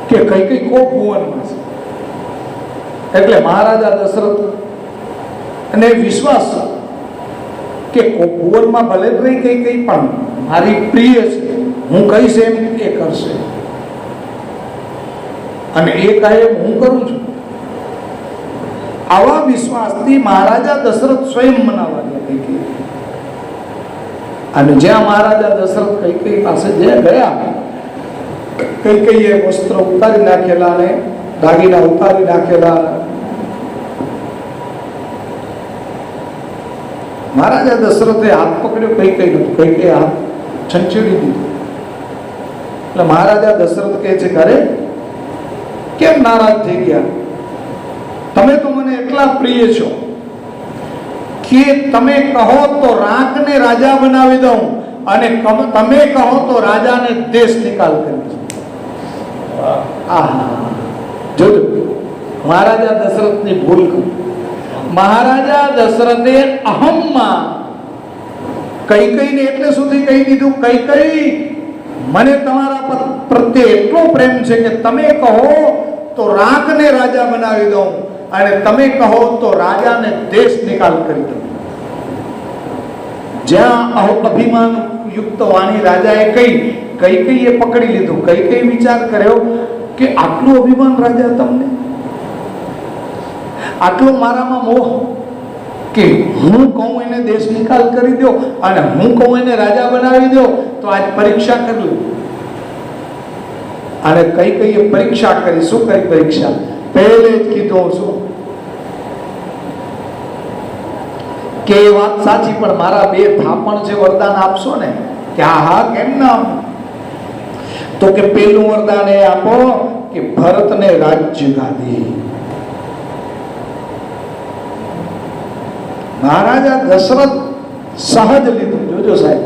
કે કઈ કોક ભુવનમાં છે. એટલે મહારાજા દશરથ અને વિશ્વાસ કે કોક ભુવનમાં ભલે રહી કઈ પણ મારી પ્રિય છે, હું કહીશ એમ એ કરશે, અને એ કહે હું કરું છું. આવા વિશ્વાસથી મહારાજા દશરથ સ્વયં મનાવવા ગયા કૈકેયી. અને જ્યાં મહારાજા દશરથ કૈકેયી પાસે જ્યાં ગયા, કૈકેયીએ વસ્ત્ર ઉતારી નાખેલા અને દાગીના ઉતારી નાખેલા. મહારાજા દશરથે હાથ પકડ્યો, કૈકેયી નતું. કૈકેયીએ હાથ છંછેડી દીધો. એટલે મહારાજા દશરથ કહે છે, ઘરે કેમ નારાજ થઈ ગયા? તમે તો મને એટલા પ્રિય છો કે તમે કહો તો રાંકને રાજા બનાવી દઉં, અને તમે કહો તો રાજાને દેશ નિકાલ કરી દઉં. જોજો મહારાજા દશરથની ભૂલ. મહારાજા દશરથે અહમમાં કૈકેયીને એટલે સુધી કહી દીધું, કૈકેયી મને તમારા પ્રત્યે એટલો પ્રેમ છે કે તમે કહો તો રાંકને રાજા બનાવી દઉં, અને તમે કહો તો રાજાને દેશ નિકાલ કરી દઉં. જ્યાં અભિમાન યુક્ત વાણી રાજાએ કહી, કૈકેયીએ પકડી લીધું. કૈકેયી વિચાર કર્યો કે આટલું અભિમાન રાજા તમને, આટલો મારામાં મોહ કે હું કહું એને દેશ નિકાલ કરી દો અને હું કહું એને રાજા બનાવી દો, તો આજ પરીક્ષા કરી લો. અને કૈકેયીએ પરીક્ષા કરી. શું કરી પરીક્ષા? પહેલે જ કીધું શું કે એ વાત સાચી, પણ મારા 2 થાપણ છે, વરદાન આપશો ને? કે હા હા, કેમ ના. તો કે પેલું વરદાન એ આપો કે ભરતને રાજ્ય ગાદી. મહારાજા દશરથ સહજ લીધું. જોજો સાહેબ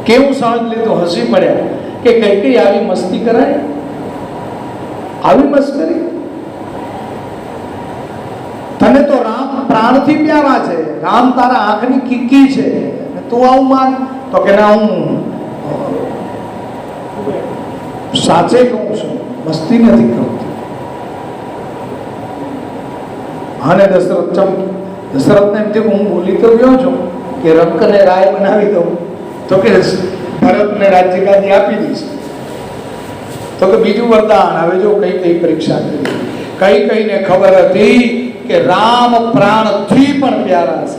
કેવું સહજ લીધું. હસી પડ્યા કે કઈ કઈ આવી મસ્તી કરાય, આવી મસ્કરી. તને તો રામ પ્રાણથી પ્યારા છે, રામ તારા આંખની કીકી છે, તું આવું માન. તો કે ના, હું સાચે કહું છું, મસ્તી નથી કરતી. અને દશરથને એમ થયું હું બોલી તો ગયો છું કે રંકને રાય બનાવી દઉં, તો કે ભરતને રાજ્ય ગાદી આપી દઈશ. તો કે બીજું વરદાન. હવે જો કઈ કઈ પરીક્ષા કરી. કઈ કઈને ખબર હતી કે રામ પ્રાણથી પણ પ્યારા છે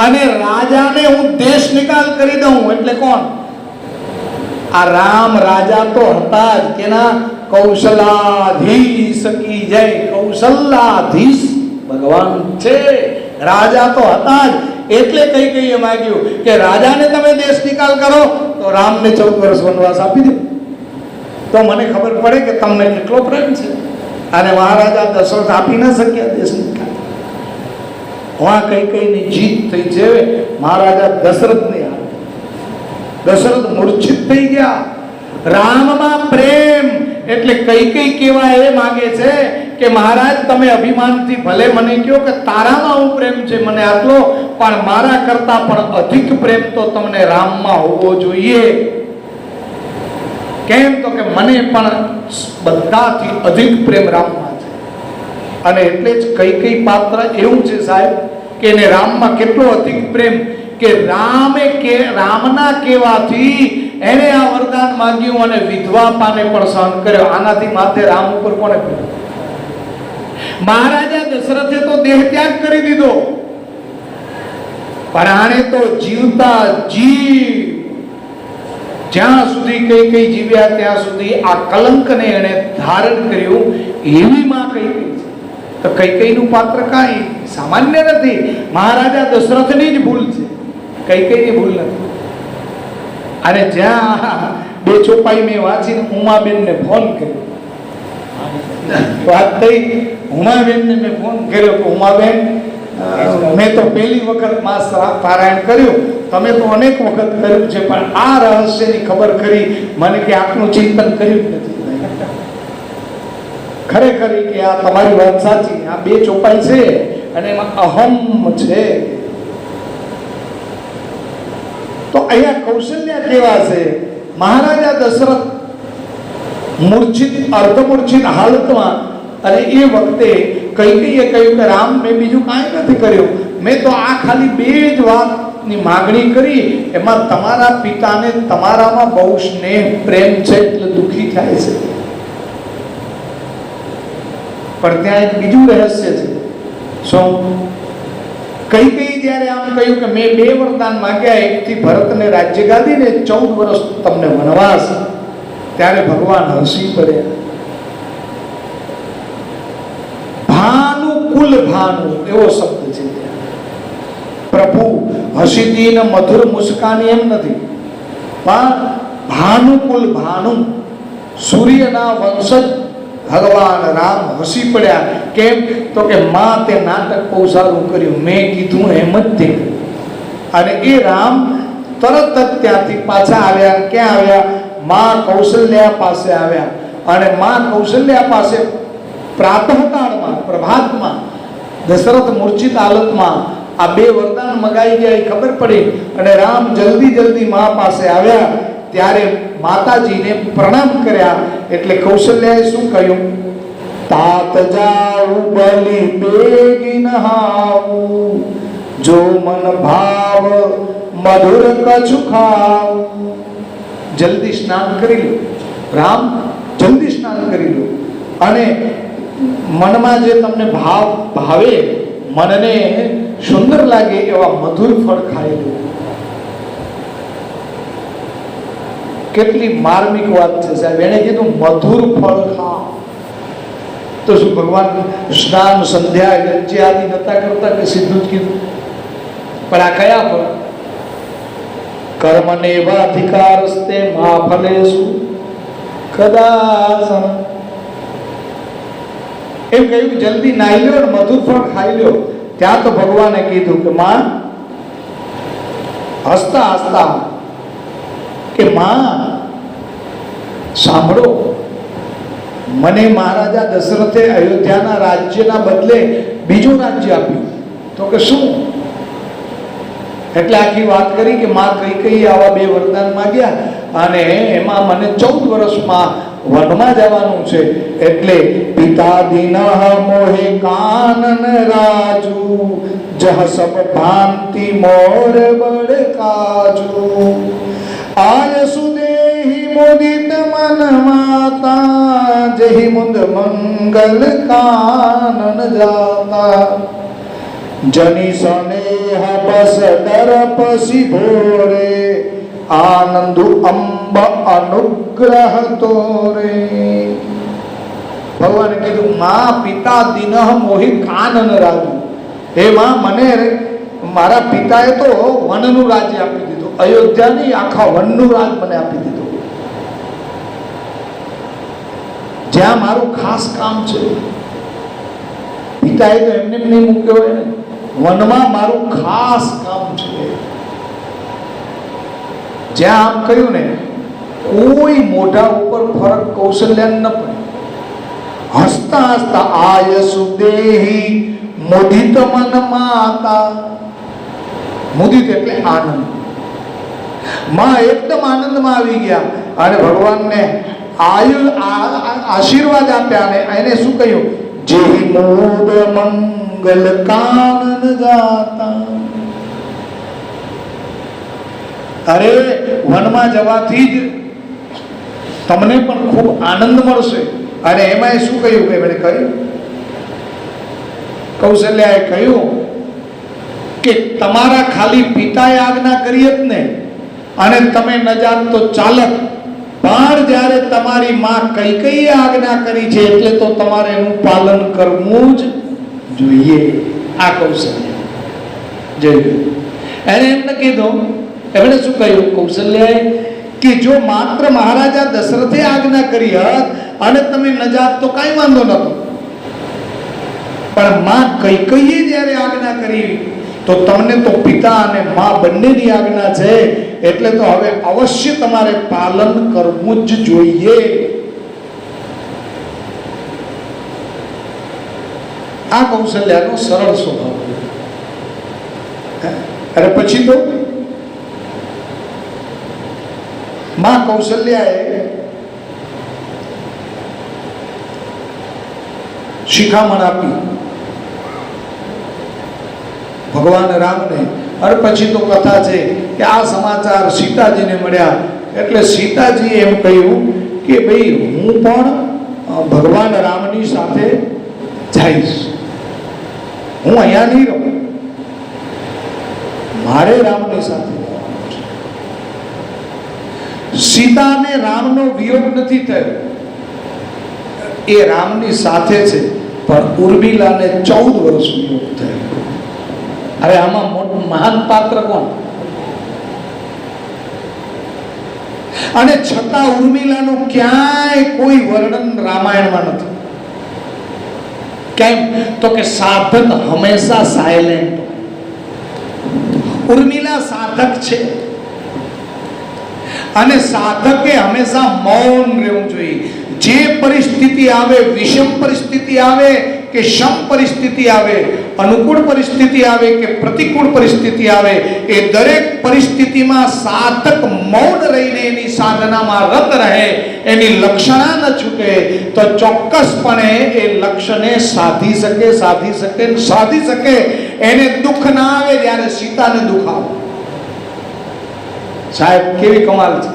અને રાજાને હું દેશ નિકાલ કરી દઉં. એટલે કોણ? આ રામ રાજા તો હતા જ. કેના? કૌશલાધીશ કી જય. કૌશલાધીશ ભગવાન છે, રાજા તો હતા જ. એટલે કઈ કઈ માંગ્યું કે રાજાને તમે દેશ નિકાલ કરો તો રામને 14 વર્ષ વનવાસ આપી દે, તો મને ખબર પડે કે તમને કેટલો પ્રેમ છે. અને મહારાજા દશરથ આપી ન શક્યા દેશ નિકાલ. વહાં કઈ કઈની જીત થઈ છે મહારાજા દશરથની. દશરથ મૂર્છિત થઈ ગયા. રામમાં પ્રેમ એટલે કઈ કઈ કેવા એ માંગે છે કે મહારાજ તમે અભિમાનથી ભલે મને કહો કે તારામાં હું પ્રેમ છે મને આટલો, પણ મારા કરતા પણ અધિક પ્રેમ તો તમને રામમાં હોવો જોઈએ. કેમ? તો કે મને પણ બધાથી અધિક પ્રેમ રામમાં છે. અને એટલે જ કઈ કઈ પાત્ર એવું છે સાહેબ કે એને રામમાં કેટલો અધિક પ્રેમ કે રામના કહેવાથી એને આ વરદાન માંગ્યું અને વિધવા પાને પણ સહન કર્યો. આનાથી માથે રામ ઉપર કોને કર્યો? મહારાજા દશરથે તો દેહ ત્યાગ કરી દીધો, પણ આને તો જીવતા જીવ જ્યાં સુધી કઈ કઈ જીવ્યા ત્યાં સુધી આ કલંકને એને ધારણ કર્યું. એવી માં કઈ કઈ છે. તો કઈ કઈનું પાત્ર કાંઈ સામાન્ય નથી. મહારાજા દશરથની જ ભૂલ છે, કઈ કઈની ભૂલ નથી. અને જ્યાં 2 ચોપાઈ મેં વાંચીને ઉમાબેનને ફોન કર્યો. વાત થઈ, ઉમાબેનને મેં ફોન કર્યો કે ઉમાબેન મેં તો પહેલી વખત માસ પારાયણ કર્યું, તમે તો અનેક વખત કર્યું છે, પણ આ રહસ્યની ખબર કરી મને કે આટલું ચિંતન કર્યું જ નથી. ખરેખર કે આ તમારી વાત સાચી. આ 2 ચોપાઈ છે અને એમાં અહમ છે. તો અહીંયા કૌશલ્યા કેવા છે? મહારાજા દશરથ મૂર્છિત અર્ધમૂર્છિત હાલતમાં, અને એ વખતે કૈકેયીએ કહ્યું કે રામ મેં બીજું કાંઈ નથી કર્યું, મેં તો આ ખાલી 2 જ વાતની માગણી કરી, એમાં તમારા પિતાને તમારામાં બહુ સ્નેહ પ્રેમ છે એટલે દુઃખી થાય છે. પણ ત્યાં એક બીજું રહસ્ય છે. શું? કૈકેયી જ્યારે આમ કહ્યું કે મેં 2 વરદાન માંગ્યા, એકથી ભરતને રાજ્ય ગાદી ને 14 વર્ષ તમને વનવાસ, ત્યારે ભગવાન હસી પડ્યા. ભાનુકુલ, ભાનુ એવો શબ્દ છે. પ્રભુ હસીથી ને મધુર મુસ્કાની એમ નથી, પણ ભાનુકુલ, ભાનુ સૂર્યના વંશજ ભગવાન રામ હસી પડ્યા. કેમ? તો કે માં તે નાટક બહુ સારું કર્યું, મેં કીધું એમ જ તે. અને એ રામ તરત જ ત્યાંથી પાછા આવ્યા. ક્યાં આવ્યા? માં કૌશલ્યા પાસે આવ્યા. અને માં કૌશલ્યા પાસે પ્રાતઃકાળમાં, પ્રભાતમાં દશરથ મૂર્છિત હાલતમાં આ 2 વરદાન મગાઈ ગયા એ ખબર પડી. અને રામ જલ્દી જલ્દી માં પાસે આવ્યા. ત્યારે માતાજીને પ્રણામ કર્યા. એટલે કૌશલ્યાએ શું કહ્યું? તાત જાઉ બલિ બેગિન હાઉ, જો મન ભાવ મધુર કછુ ખાઉ. જલ્દી સ્નાન કરી લો રામ, જલ્દી સ્નાન કરી લો, અને મનમાં જે તમને ભાવે, મનને સુંદર લાગે એવા મધુર ફળ ખાઈ લો. કેટલી માર્મિક વાત છે સાહેબ. એને કીધું મધુર ફળ ખા. તો શું ભગવાન સ્નાન સંધ્યા યજ્ઞ આદિ નતા કરતા કે સીધું જ કીધું? પણ આ કયા ફળ? કર્મનેવાધિકારસ્તે મા ફલેષુ કદાચન. એમ કહ્યું જલ્દી નાહી લ્યો ને મધુર ફળ ખાઈ લ્યો. ત્યાં તો ભગવાને કીધું કે માં, હસતા હસતા કે માં સાંભળો, મને મહારાજા દશરથે અયોધ્યાના રાજ્યના બદલે બીજું રાજ્ય આપ્યું. તો કે શું? એટલે આખી વાત કરી કે માં કઈ કઈ આવા બે વરદાન માંગ્યા અને એમાં મને 14 વર્ષમાં વનમાં જવાનું છે. એટલે પિતા દિનઃ મોહે કાનન રાજુ જહ સબ ભાંતિ મોર બડ કાજુ આય સુદેહી મુદિત મન માતા જહી મુદ મંગલ કાનન જાતા જની સનેહ બસ દર પસી ભોરે આનંદુ અંબ અનુગ્રહ તોરે. ભગવાને કીધું માં પિતા દિનઃ મોહી કાનન રાજુ. હે માં, મને મારા પિતાએ તો વનનું રાજ્ય આપી દીધું. અયોધ્યા નહીં, આખા વનનું રાજ મને આપી દીધું, જ્યાં મારું ખાસ કામ છે. પિતાએ તો એમને નહીં મૂક્યો હોય ને, વનમાં મારું ખાસ કામ છે. જ્યાં આમ કહ્યું ને, કોઈ મોઢા ઉપર ફરક કૌશલ્યાને ન પડે. હસતા હસતા આય સુદેહી મુદિત મન માતા. મુદિત એટલે આનંદ. માં એકદમ આનંદમાં આવી ગયા અને ભગવાનને આશીર્વાદ આપ્યા અને એને શું કહ્યું? જે મોદ મંગલ કાનન જાતા. અરે વનમાં જવાથી જ તમને પણ ખૂબ આનંદ મળશે. અને એમાં શું કહ્યું? કે એમણે કહ્યું, કૌશલ્યાએ કહ્યું કે તમારા ખાલી પિતાએ આજ્ઞા કરી જ ને અને તમે ન જાત તો ચાલત, પણ જ્યારે તમારી માં કૈકેયીએ આજ્ઞા કરી છે એટલે તો તમારે એનું પાલન કરવું જ જોઈએ. આ કૌશલ્ય જોયું. એને એમને કીધું, એમણે શું કહ્યું કૌશલ્યાએ? કે જો માત્ર મહારાજા દશરથે આજ્ઞા કરી હોત અને તમે ન જાત તો કાંઈ વાંધો નતો, પણ માં કૈકેયીએ જ્યારે આજ્ઞા કરી તો તમને તો પિતા અને માં બંનેની આજ્ઞા છે એટલે તો હવે અવશ્ય તમારે પાલન કરવું જ જોઈએ. આ કૌશલ્યાનો સરળ સ્વભાવ. અરે પછી તો માં કૌશલ્યાએ શિખામણ આપી ભગવાન રામને. અને પછી તો કથા છે કે આ સમાચાર સીતાજીને મળ્યા એટલે સીતાજીએ એમ કહ્યું કે ભાઈ હું પણ ભગવાન રામની સાથે જઈશ, હું અહીંયા નહીં રહું, મારે રામની સાથે. સીતાને રામનો વિયોગ નથી થયો, એ રામની સાથે છે, પણ ઉર્મિલાને 14 વર્ષ વિયોગ થયો. હવે આમાં મોટું મહાન પાત્ર કોણ? અને છતાં ઉર્મિલાનું ક્યાંય કોઈ વર્ણન રામાયણમાં નથી. કેમ? તો કે સાધક હંમેશા સાયલેન્ટ. ઉર્મિલા સાધક છે અને સાધકે હંમેશા મૌન રહેવું જોઈએ. જે પરિસ્થિતિ આવે, વિષમ પરિસ્થિતિ આવે કે સમ પરિસ્થિતિ આવે, અનુકૂળ પરિસ્થિતિ આવે કે પ્રતિકૂળ પરિસ્થિતિ આવે, એ દરેક પરિસ્થિતિમાં સાધક મૌન રહીને એની સાધનામાં રત રહે, એની લક્ષણા ન છૂટે, તો ચોક્કસપણે એ લક્ષ્યને સાધી શકે. એને દુઃખ ના આવે જ્યારે સીતાને દુઃખ આવે. સાહેબ કેવી કમાલ છે.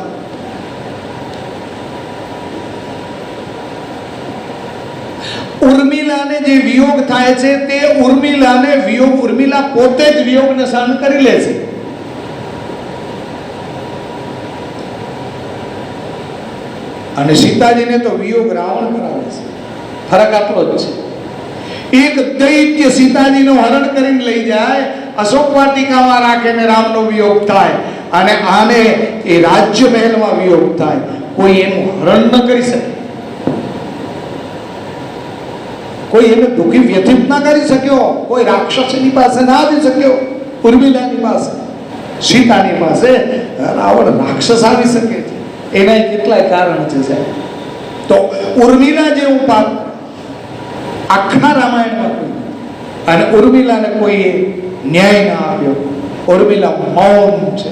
ઉર્મિલાને જે વિયોગ થાય છે તે ઉર્મિલા પોતે જ વિયોગને સહન કરી લે છે. અને સીતાજીને તો વિયોગ રાવણ કરાવે છે. ફરક આટલો જ છે. એક દૈત્ય સીતાજીનું હરણ કરીને લઈ જાય, અશોક વાટિકામાં રાખે ને રામનો વિયોગ થાય, અને આને એ રાજ્ય મહેલમાં વિયોગ થાય, કોઈ એનું હરણ ન કરી શકે, કોઈ એને દુઃખી વ્યથિત ના કરી શક્યો, કોઈ રાક્ષસની પાસે ના આવી શક્યો. ઉર્મિલાની પાસે, સીતાની પાસે રાવણ રાક્ષસ આવી શકે છે. એના કેટલાય કારણ છે સાહેબ. તો ઉર્મિલા જેવું પાત્ર આખા રામાયણમાં કોઈ, અને ઉર્મિલાને કોઈએ ન્યાય ના આપ્યો. ઉર્મિલા મૌન છે.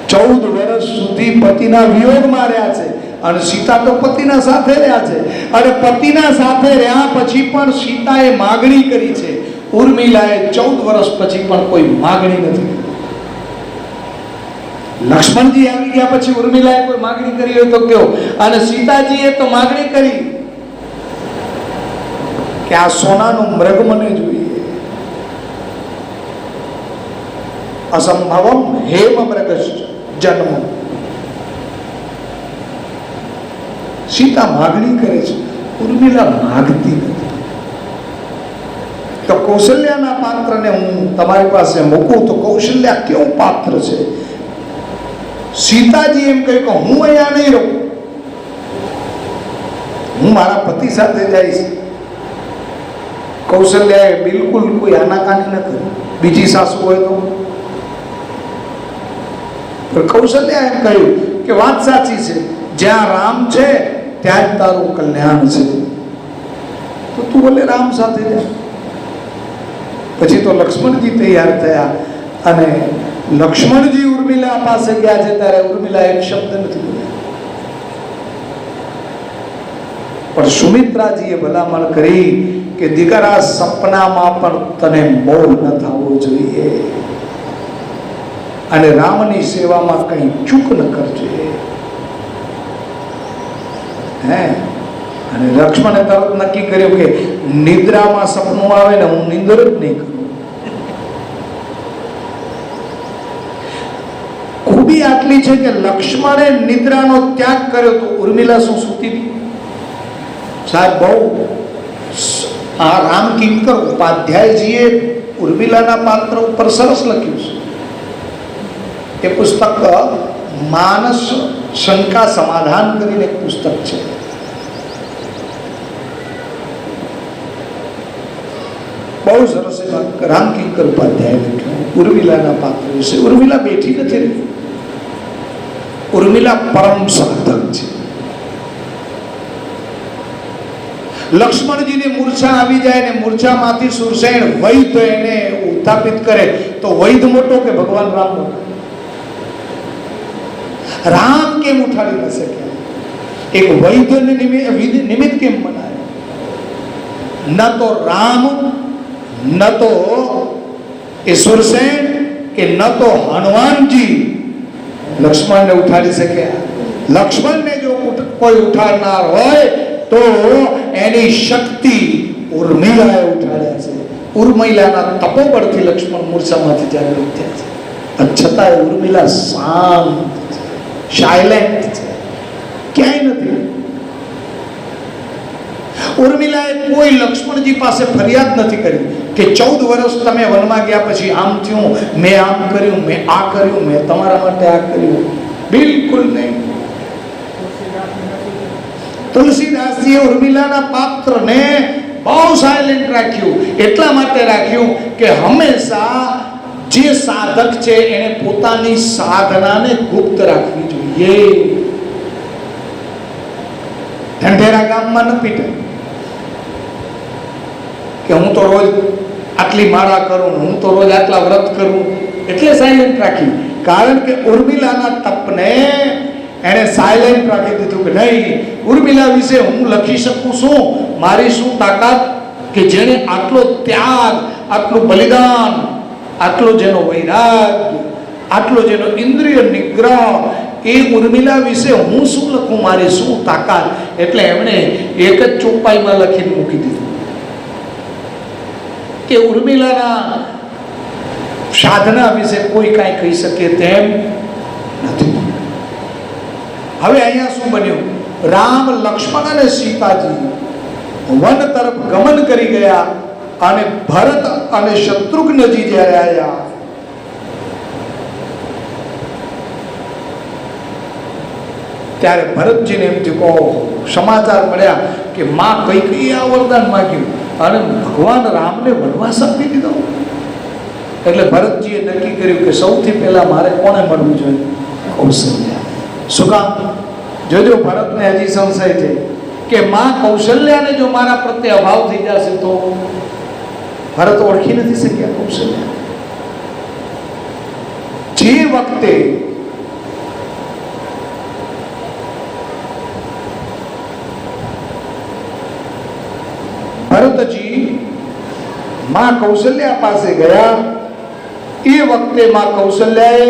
14 વર્ષ સુધી પતિના વિયોગમાં રહ્યા છે, અને સીતા તો પતિના સાથે રહ્યા છે. અને પતિના સાથે રહ્યા પછી પણ સીતાએ માગણી કરી છે. ઉર્મિલાએ 14 વર્ષ પછી પણ કોઈ માગણી નથી કરી. લક્ષ્મણજી આવી ગયા પછી ઉર્મિલાએ કોઈ માગણી કરી હોય તો કયો? અને સીતાજીએ તો માગણી કરી કે આ સોનાનું મૃગ મને જોઈએ. અસંભવમ હેમ મૃગશ્ચ જન્મ. સીતા માગણી કરે છે, ઉર્મિલા માગતી નથી. તો કૌશલ્યાના પાત્રને હું તમારી પાસે મૂકું તો કૌશલ્યા કેવું પાત્ર છે? સીતાજી એમ કહ્યું કે હું અહીંયા નહીં રહું, હું મારા પતિ સાથે જઈશ. કૌશલ્યાએ બિલકુલ કોઈ આનાકાની ન કરી. બીજી સાસુ હોય તો કૌશલ્યા એમ કહ્યું કે વાત સાચી છે, જ્યાં રામ છે ત્યાં જ તારું કલ્યાણ છે, તો તું બોલે રામ સાથે જા. પછી તો લક્ષ્મણજી તૈયાર થયા, અને લક્ષ્મણજી ઉર્મિલા પાસે ગયા છે ત્યારે ઉર્મિલા એક શબ્દ નથી બોલ્યા. પણ સુમિત્રાજીએ ભલામણ કરી કે દીકરા, સપનામાં પણ તને મોહ ન થવો જોઈએ, અને રામની સેવામાં કઈ ચૂક ન કરજે. અને લક્ષ્મણે તરત નક્કી કર્યું કે નિદ્રામાં સપનું આવે ને હું નિંદર જ નહીં કરું. ખૂબી આટલી છે કે લક્ષ્મણે નિદ્રાનો ત્યાગ કર્યો તો ઉર્મિલા શું સૂતી હતી? સાહેબ, બહુ આ રામ કિંકર ઉપાધ્યાયજીએ ઉર્મિલાના પાત્ર ઉપર સરસ લખ્યું છે. એ પુસ્તક માનસ શંકા સમાધાન કરીને એક પુસ્તક છે. બહુ સરસ એમાં રામકિંકર ઉપાધ્યાય લખ્યું ઉર્મિલાના પાત્ર વિશે. ઉર્મિલા બેઠી નથી રહી, ઉર્મિલા પરમ સાધક છે. લક્ષ્મણજીને મૂર્છા આવી જાય ને મૂર્છામાંથી સુરસેન વૈદ્ય એને ઉત્થાપિત કરે તો વૈદ્ય મોટો કે ભગવાન રામ મોટો? રામ કેમ ઉઠાડી ન શક્યા? એક વૈદ્યને નિમિત્ત કેમ બનાવે? ન તો રામ, ન તો એ સુરસેન, કે ન તો હનુમાનજી લક્ષ્મણને ઉઠાડી શક્યા. લક્ષ્મણને જો કોઈ ઉઠાડનાર હોય તો એની શક્તિ ઉર્મિલાએ ઉઠાડ્યા છે. ઉર્મિલાના તપોબળથી લક્ષ્મણ મૂર્છામાંથી જાગૃત થયા છે. છતાં ઉર્મિલા શાંત, સાયલેન્ટ છે, ક્યાંય નથી. ઉર્મિલાએ કોઈ લક્ષ્મણજી પાસે ફરિયાદ નથી કરી કે 14 વર્ષ તમે વનમાં ગયા પછી આમ થયું, મેં આમ કર્યું, મેં આ કર્યું, મેં તમારા માટે આ કર્યું. બિલકુલ નહીં. તુલસીદાસજીએ ઉર્મિલાના પાત્રને બહુ સાયલેન્ટ રાખ્યું. એટલા માટે રાખ્યું કે હંમેશા જે સાધક છે એને પોતાની સાધનાને ગુપ્ત રાખવી જોઈએ. ઢંઢેરા ગામમાં ન પીટે કે હું તો રોજ આટલી માળા કરું, હું તો રોજ આટલા વ્રત કરું, એટલે સાયલેન્ટ રાખી. કારણ કે ઉર્મિલાના તપને એને સાયલેન્ટ રાખી દીધું કે નહીં, ઉર્મિલા વિશે હું લખી શકું છું, મારી શું તાકાત કે જેને આટલો ત્યાગ, આટલું બલિદાન, આટલો જેનો વૈરાગ્ય, આટલો જેનો ઇન્દ્રિય નિગ્રહ, એ ઉર્મિલા વિશે હું શું લખું, મારી શું તાકાત. એટલે એમણે એક જ ચોપાઈમાં લખીને મૂકી દીધું કે ઉર્મિલાના સાધના વિશે કોઈ કાંઈ કહી શકે તેમ નથી. હવે અહીંયા શું બન્યું? રામ, લક્ષ્મણ અને સીતાજી વન તરફ ગમન કરી ગયા, અને ભરત અને શત્રુઘ્નજી જ્યારે આવ્યા ત્યારે ભરતજીને એમ થયું કહો સમાચાર મળ્યા કે માં કઈ કઈ આ વરદાન માગ્યું અને ભગવાન રામને વનવાસ આપી દીધો. એટલે ભરતજીએ નક્કી કર્યું કે સૌથી પહેલા મારે કોને મળવું જોઈએ? કૌશલ્યા. શું કામ? જોજો ભરતને હજી સંશય છે કે માં કૌશલ્યાને જો મારા પ્રત્યે અભાવ થઈ જશે તો ભરત ઓળખી નથી શક્યા કૌશલ્યા. જે વખતે ભરતજી માં કૌશલ્યા પાસે ગયા એ વખતે માં કૌશલ્યાએ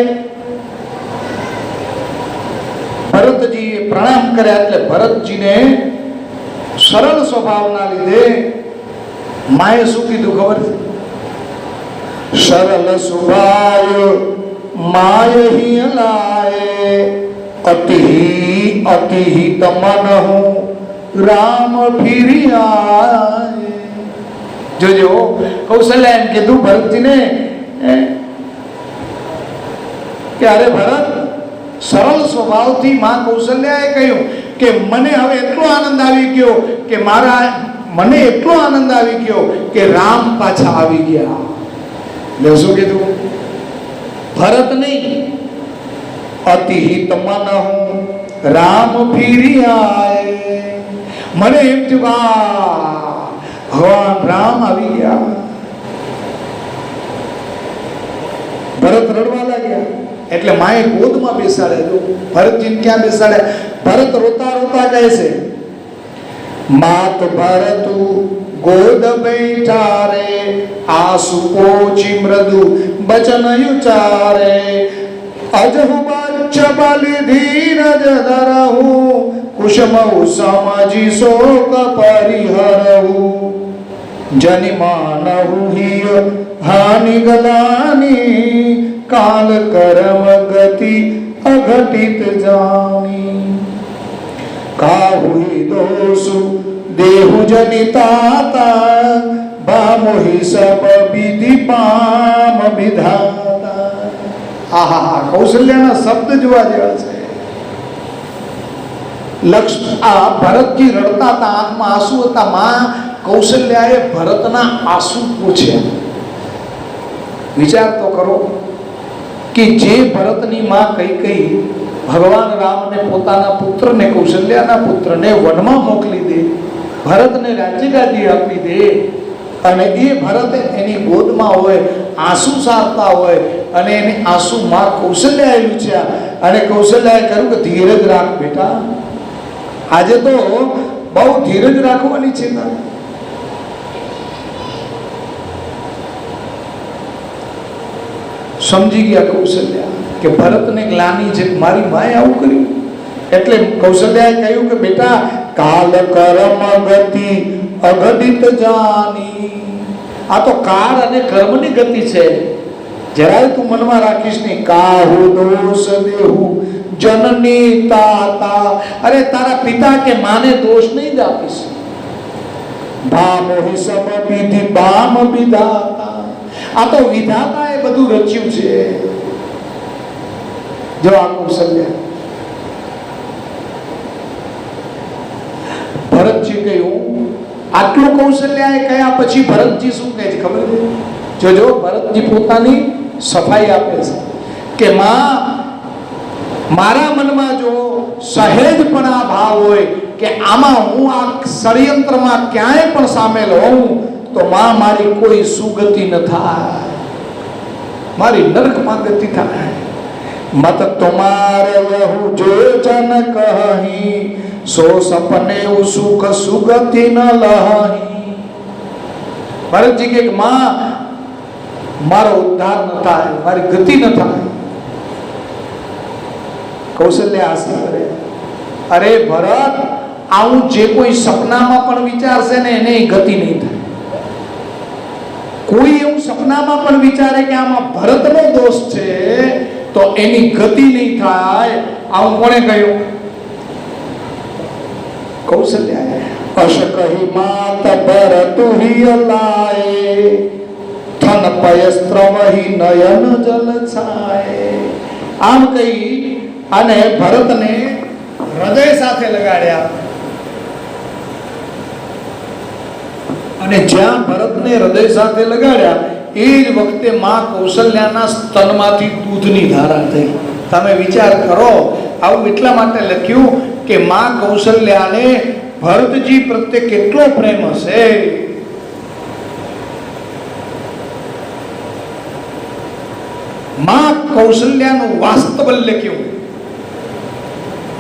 ભરતજીએ પ્રણામ કર્યા. એટલે ભરતજીને સરળ સ્વભાવના લીધે માએ શું કીધું ખબર છે? સરળ સ્વભાવ માય હિ લાય અતિ અતિ તમનહુ રામ ફિરિયા. જોજો કૌશલ્યા એમ કીધું ભરતજીને કે અરે ભરત, સરળ સ્વભાવથી માં કૌશલ્યાએ કહ્યું કે મને હવે એટલો આનંદ આવી ગયો કે મને એટલો આનંદ આવી ગયો કે રામ પાછા આવી ગયા. એટલે શું કીધું? ભરત નહીં, અતિ તમનહુ રામ ફિરિયા. મને એમ થયું ભગવાન રામ આવી ગયા. ભરત રડવા લાગ્યા. એટલે માએ ગોદમાં બેસાડ્યા. ભરતજીને ક્યાં બેસાડ્યા? ભરત રોતા રોતા કહે છે, માત ભરતુ ગોદ બેઠા રે, આસુ પોચી મૃદુ બચન યુચારે, અજહુ બચ્ચ બલિ ધીરજ ધરહુ, કુસમહુ સમજી શોક પરિહરહુ, જનિમાનહુ હિય હાનિ ગલાની, કાલ કરમ ગતિ અઘટિત જાની, કાહુઈ દોષુ દેહુ જનિતાતા, ભામોહી સબ વિધિ પામ વિધાતા. આહા, કૌશલ્યાના શબ્દ જોવા જેવા છે. આ ભરતજી રડતા હતા, આંખમાં આંસુ હતા. માં કૌશલ્યાએ ભરતના આંસુ પૂછ્યા. વિચાર તો કરો કે જે ભરતની માં કઈ કઈ ભગવાન રામને પોતાના પુત્રને, કૌશલ્યાના પુત્રને વનમાં મોકલી દે, ભરતને રાજ્યગાદી આપી દે, અને એ ભરત એની ગોદમાં હોય, આંસુ સારતા હોય, અને એની આંસુ માં કૌશલ્યાએ લૂછ્યા. અને કૌશલ્યાએ કહ્યું કે ધીરજ રાખ બેટા, આજે તો બહુ ધીરજ રાખવાની છે. સમજી ગયા કૌશલ્યા કે ભરતને ગ્લાની છે, મારી માએ આવું કર્યું. એટલે કૌશલ્યાએ કહ્યું કે બેટા, કાલ કર્મ ગતિ અઘટિત જાની. આ તો કાળ અને કર્મની ગતિ છે, જરાય તું મનમાં રાખીશ નહીં. કાહુ દોષ દેહુ જનની તાતા. અરે તારા પિતા કે માને દોષ નહીં જ આપીશ. ભામોહી સબ વિધિ પામ વિધાતા. આ તો વિધાતા એ બધું રચ્યું છે. જો આ કૌશલ્યા. ભરતજી કહ્યું, આટલું કૌશલ્યાએ કહ્યા પછી ભરતજી શું કહે છે ખબર છે? જોજો, ભરતજી પોતાની સફાઈ આપે છે કે માં, મારા મનમાં જો સહેજ પણ આ ભાવ હોય કે આમાં હું આ ષડયંત્રમાં ક્યાંય પણ સામેલ હોઉં તો માં મારી કોઈ સુગતિ ન થાય, મારી નરકમાં ગતિ થાય. મત તમારે યહુ જો જન કહી, સો સપને સુખ સુગતિ ન લહી. ભરતજી કે માં, મારો ઉદ્ધાર ન થાય, મારી ગતિ ન થાય. કૌશલ્યા આશા કરે, અરે ભરત, આવું જે કોઈ સપનામાં પણ વિચારશે ને એને ગતિ નહીં થાય. કોઈ એવું સપનામાં પણ વિચારે કે આમાં ભરતનો દોષ છે તો એની ગતિ નહીં થાય. આવું કોણે કહ્યું? કૌશલ્યાએ. અશ કહી માત ભરતુ હિય લાય, થન પયસ્ત્રવહી નયન જલ છાય. આમ કહી અને ભરતને હૃદય સાથે લગાડ્યા. અને જ્યાં ભરતને હૃદય સાથે લગાડ્યા એ જ વખતે માં કૌશલ્યાના સ્તનમાંથી દૂધની ધારા થઈ. તમે વિચાર કરો, આવું એટલા માટે લખ્યું કે માં કૌશલ્યાને ભરતજી પ્રત્યે કેટલો પ્રેમ હશે. માં કૌશલ્યાનું વાસ્તવલ્ય કેવું.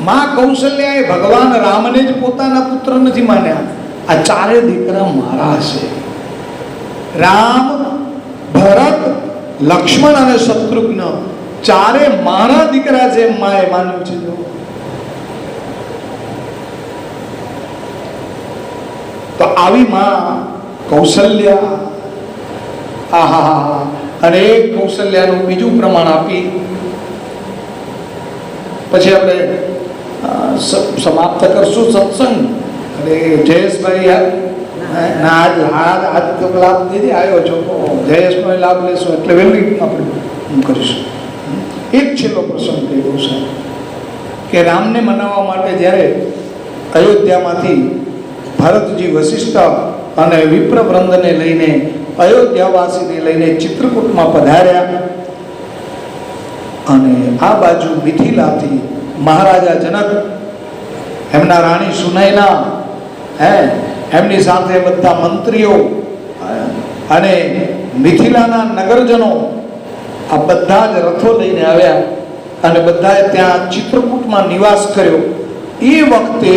માં કૌશલ્યાએ ભગવાન રામને જ પોતાના પુત્ર નથી માન્યા. આ ચારે દીકરા મારા છે. રામ, ભરત, લક્ષ્મણ અને શત્રુઘ્ન ચારે મારા દીકરા છે એમ માએ માન્યું છે. તો આવી માં કૌશલ્યા, આહા. અને એક કૌશલ્યાનું બીજું પ્રમાણ આપી પછી આપણે સમાપ્ત કરશું સત્સંગ. અને જયેશભાઈ આજ તો લાભ દીધી આવ્યો છો, જયેશનો લાભ લેશું એટલે વહેલી આપણે કરીશું. એક છેલ્લો પ્રસંગ કહ્યો છે કે રામને મનાવવા માટે જ્યારે અયોધ્યામાંથી ભરતજી વશિષ્ઠ અને વિપ્રવૃંદને લઈને અયોધ્યાવાસીને લઈને ચિત્રકૂટમાં પધાર્યા. અને આ બાજુ મિથિલાથી મહારાજા જનક, એમના રાણી સુનયના, એમની સાથે બધા મંત્રીઓ અને મિથિલાના નગરજનો આ બધા જ રથો લઈને આવ્યા અને બધાએ ત્યાં ચિત્રકૂટમાં નિવાસ કર્યો. એ વખતે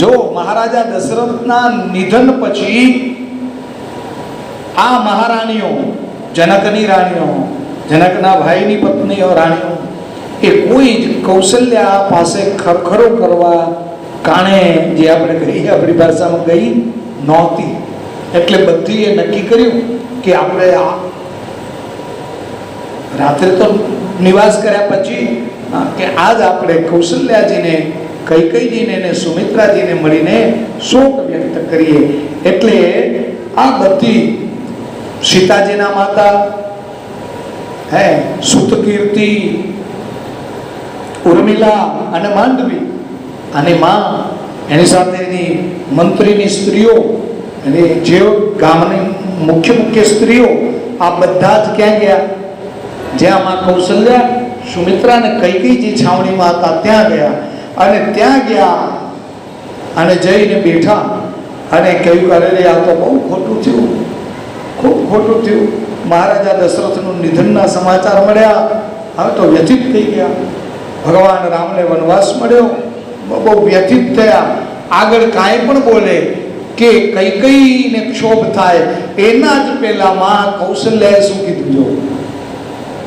જો મહારાજા દશરથના નિધન પછી આ મહારાણીઓ, જનકની રાણીઓ, જનકના ભાઈની પત્નીઓ રાણીઓ, એ કોઈ જ કૌશલ્યા પાસે ખરખરો કરવા કાણે, જે આપણે કહીએ આપણી ભાષામાં ગઈ નહોતી. એટલે બધીએ નક્કી કર્યું કે આપણે આ રાત્રે તો નિવાસ કર્યા પછી કે આજ આપણે કૌશલ્યાજીને, કૈકેયીજીને અને સુમિત્રાજીને મળીને શોક વ્યક્ત કરીએ. એટલે આ બધી સીતાજીના માતા, સુતકીર્તિ, ઉર્મિલા અને માંડવી, અને માં, એની સાથે એની મંત્રીની સ્ત્રીઓ, અને જે ગામની મુખ્ય સ્ત્રીઓ, આ બધા જ ક્યાં ગયા? જ્યાં માં કૌશલ્યા, સુમિત્રા અને કૈકેયીજી છાવણીમાં હતા ત્યાં ગયા. અને ત્યાં ગયા અને જઈને બેઠા અને કહ્યું કે અરે આ તો બહુ ખોટું થયું, ખૂબ ખોટું થયું. મહારાજા દશરથનું નિધનના સમાચાર મળ્યા, હવે તો વ્યથિત થઈ ગયા. ભગવાન રામને વનવાસ મળ્યો, બહુ વ્યથિત થયા. આગળ કાંઈ પણ બોલે કે કૈકેયીને ક્ષોભ થાય એના જ પહેલામાં કૌશલ્યાએ શું કીધું? જો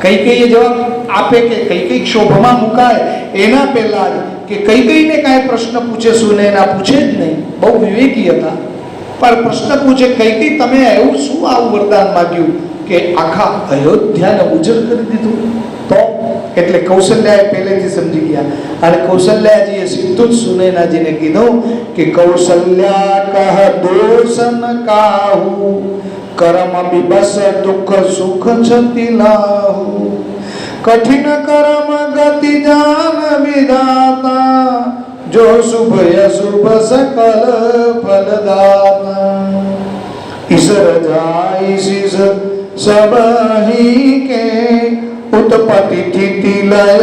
કૈકેયીએ જવાબ આપે કે કૈકેયી ક્ષોભમાં મુકાય એના પહેલા જ કે કૈકેયીને કાંઈ પ્રશ્ન પૂછે, સુનયના પૂછે જ નહીં, બહુ વિવેકી હતા. પણ પ્રશ્ન પૂછે, કૈકેયી તમે એવું શું આવું વરદાન માગ્યું કે આખા અયોધ્યાને ઉજળ કરી દીધું? તો એટલે કૌશલ્યાએ પહેલેથી સમજી ગયા. અને કૌશલ્યાજીએ સીધું જ સુનયનાજીને કીધું કે કૌશલ્યા કહ દોષ ન કાહુ, કર્મ બિબસ દુઃખ સુખ છતિ લાહુ, કઠિન કર્મ ગતિ જાન વિધાતા, જો શુભ અશુભ સકલ ફલદાતા, ઈશ્વર જાય શિષ સબહી કે, उत्पत्ति स्थिति लय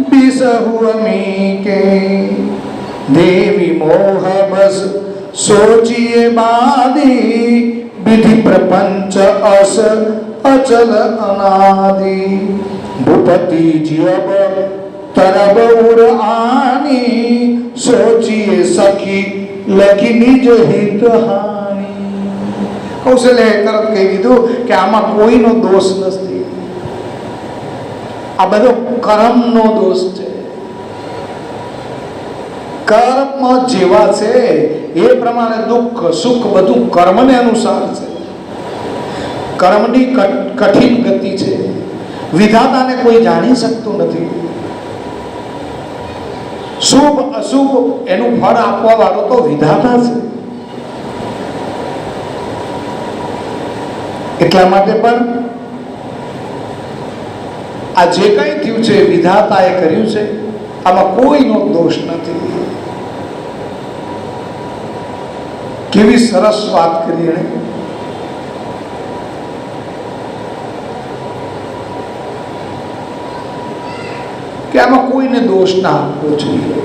बिसहु अमी के, देवी मोह बस सोचिए बादी, विधि प्रपंच अस अचल अनादि, भूपति जीव तरब उर आनी, सोचिए सखी लखी निज हित हानि. કૌશલ્યાએ તરત કહી દીધું કે આમાં કોઈનો દોષ નથી, આ બધો કર્મનો દોષ છે. કર્મ જેવા છે એ પ્રમાણે દુઃખ સુખ બધું કર્મને અનુસાર છે. કર્મની કઠિન ગતિ છે, વિધાતાને કોઈ જાણી શકતું નથી. શુભ અશુભ એનું ફળ આપવા વાળો તો વિધાતા છે. એટલા માટે પણ આ જે કંઈ થયું છે વિધાતાએ કર્યું છે. આમાં કોઈનો દોષ નથી. કેવી સરસ વાત કરી એને. કે આમાં કોઈને દોષ ના આપવો જોઈએ.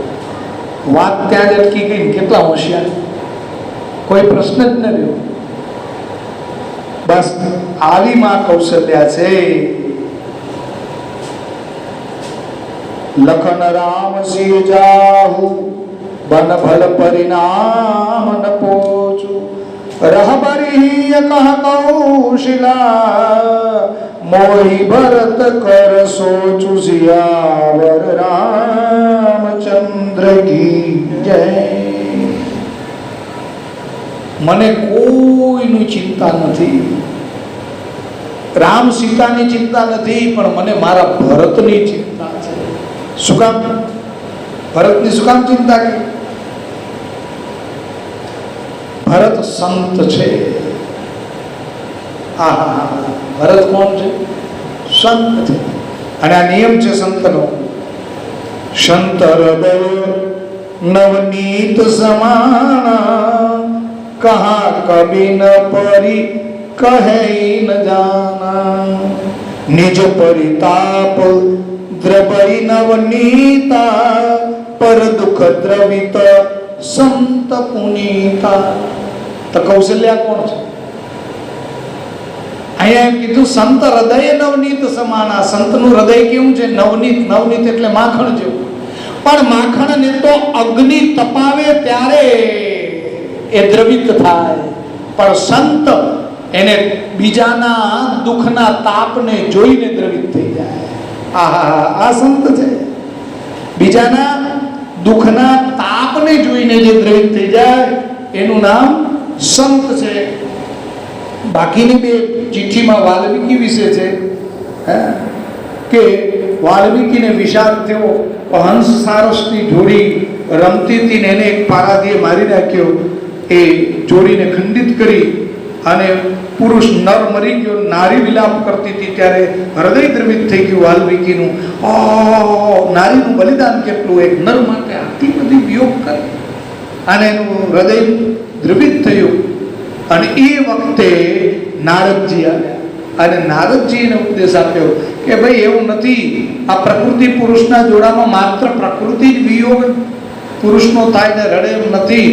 વાત ત્યાં જ અટકી ગઈ. કેટલા હોશિયાર, કોઈ પ્રશ્ન જ ન રહ્યો. બસ આવી માં કૌશલ્યા છે. લખન રામ સિંહ જાહુ બન ભલ પરિણામ ન પોચું રહબરી કહ કૌશિલા મોહી ભરત કર સોચું સિયાવર રામચંદ્ર કી જય. મને કોઈની ચિંતા નથી, રામ સીતાની ચિંતા નથી, પણ મને મારા ભરતની ચિંતા છે. શું કામ? ભરતની શું કામ ચિંતા કરી? ભરત સંત છે. ભરત કોણ છે? સંત છે. અને આ નિયમ છે સંતનો. સંત હૃદય નવનીત સમાના કહા કભી ન પરી કહે ન જાના નિજ પરિતાપ દ્રવઈ નવનીતા પર દુઃખ દ્રવિત સંત પુનીતા. તો કૌશલ્યા કોણ છે? અહીંયા એમ કીધું સંત હૃદય નવનીત સમાના. સંતનું હૃદય કેવું છે? નવનીત. નવનીત એટલે માખણ જેવું. પણ માખણને તો અગ્નિ તપાવે ત્યારે એ દ્રવિત થાય, પણ સંત એને બીજાના દુઃખના તાપને જોઈને દ્રવિત થઈ જાય. આ સંત છે. બીજાના દુઃખના તાપને જોઈને જે દ્રવિત થઈ જાય એનું નામ સંત છે. બાકીની બે ચિઠ્ઠીમાં વાલ્મીકી વિશે છે કે વાલ્મીકીને વિષાદ થયો. હંસ સારસની જોડી રમતી હતી ને એને એક પારાદીએ મારી નાખ્યો. એ જોડીને ખંડિત કરી અને પુરુષ નર મરી ગયો, નારી વિલાપ કરતી હતી ત્યારે હૃદય દ્રવિત થઈ ગયું વાલ્મીકીનું. નારીનું બલિદાન કેટલું! એક નર માટે આટલી બધી વિયોગ કરી અને એનું હૃદય દ્રવિત થયું. અને એ વખતે નારદજી આવ્યા અને નારદજીને ઉપદેશ આપ્યો કે ભાઈ એવું નથી, આ પ્રકૃતિ પુરુષના જોડામાં માત્ર પ્રકૃતિ જ વિયોગ પુરુષનો થાય ને રડે એમ નથી.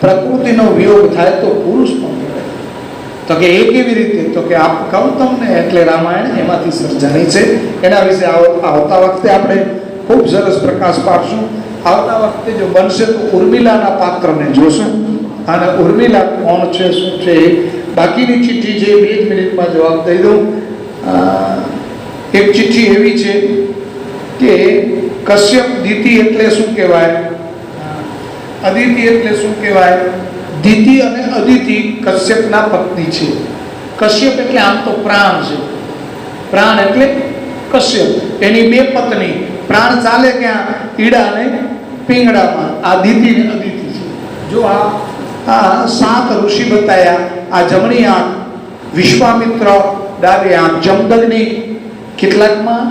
પ્રકૃતિનો વિયોગ થાય તો પુરુષ પણ રડે. તો કે એ કેવી રીતે? તો કે આપ કહું તમને. એટલે રામાયણ એમાંથી સર્જાણી છે. એના વિશે આવતા વખતે આપણે ખૂબ સરસ પ્રકાશ પાડશું. આવતા વખતે જો બનશે તો ઉર્મિલાના પાત્રને જોશું. અને ઉર્મિલા કોણ છે, શું છે? બાકીની ચિઠ્ઠી છે 2 મિનિટમાં જવાબ દઈ દઉં. એક ચિઠ્ઠી એવી છે કે કશ્યપ દિતિ એટલે શું કહેવાય? અદિતિ એટલે શું કહેવાય? દિતિ અને અદિતિ કશ્યપના પત્ની છે. કશ્યપ એટલે આમ તો પ્રાણ છે. પ્રાણ એટલે કશ્યપ. એની 2 પત્ની. પ્રાણ ચાલે ક્યાં? ઈડા અને પિંગળામાં. આ દિતિ ને અદિતિ છે. જો આ 7 ઋષિ બતાયા. આ જમણી આંખ વિશ્વામિત્ર, ડાબી આંખ જમદગ્નિ. કેટલાકમાં